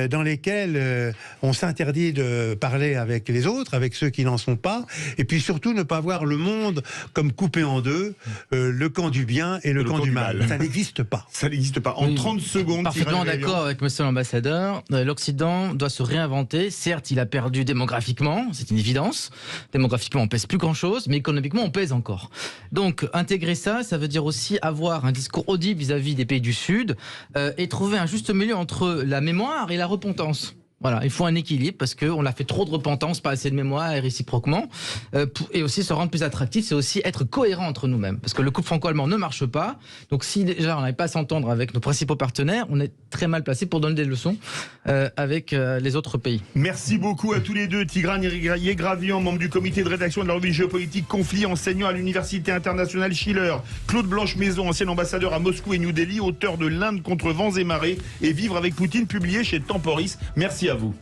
dans lesquelles on s'interdit de parler avec les autres, avec ceux qui n'en sont pas, et puis surtout ne pas voir le monde comme coupé en deux, le camp du bien et le camp du mal. Ça n'existe pas. Ça n'existe pas. En 30 secondes... Parfaitement d'accord avec monsieur l'ambassadeur. L'Occident doit se réinventer. Certes, il a perdu démographiquement, c'est une évidence. Démographiquement, on pèse plus grand-chose, mais économiquement, on pèse encore. Donc, intégrer ça, ça veut dire aussi avoir un discours audible vis-à-vis des pays du Sud, et trouver un juste milieu entre la mémoire et la repentance. Voilà, il faut un équilibre parce qu'on a fait trop de repentance, pas assez de mémoire et réciproquement. Et aussi se rendre plus attractif, c'est aussi être cohérent entre nous-mêmes. Parce que le couple franco-allemand ne marche pas. Donc si déjà on n'arrive pas à s'entendre avec nos principaux partenaires, on est très mal placé pour donner des leçons avec les autres pays. Merci beaucoup à tous les deux. Tigran Éric-Gravian, membre du comité de rédaction de la revue Géopolitique Conflit, enseignant à l'université internationale Schiller. Claude Blanche-Maison, ancien ambassadeur à Moscou et New Delhi, auteur de L'Inde contre vents et marées et Vivre avec Poutine, publié chez Temporis. Merci à vous.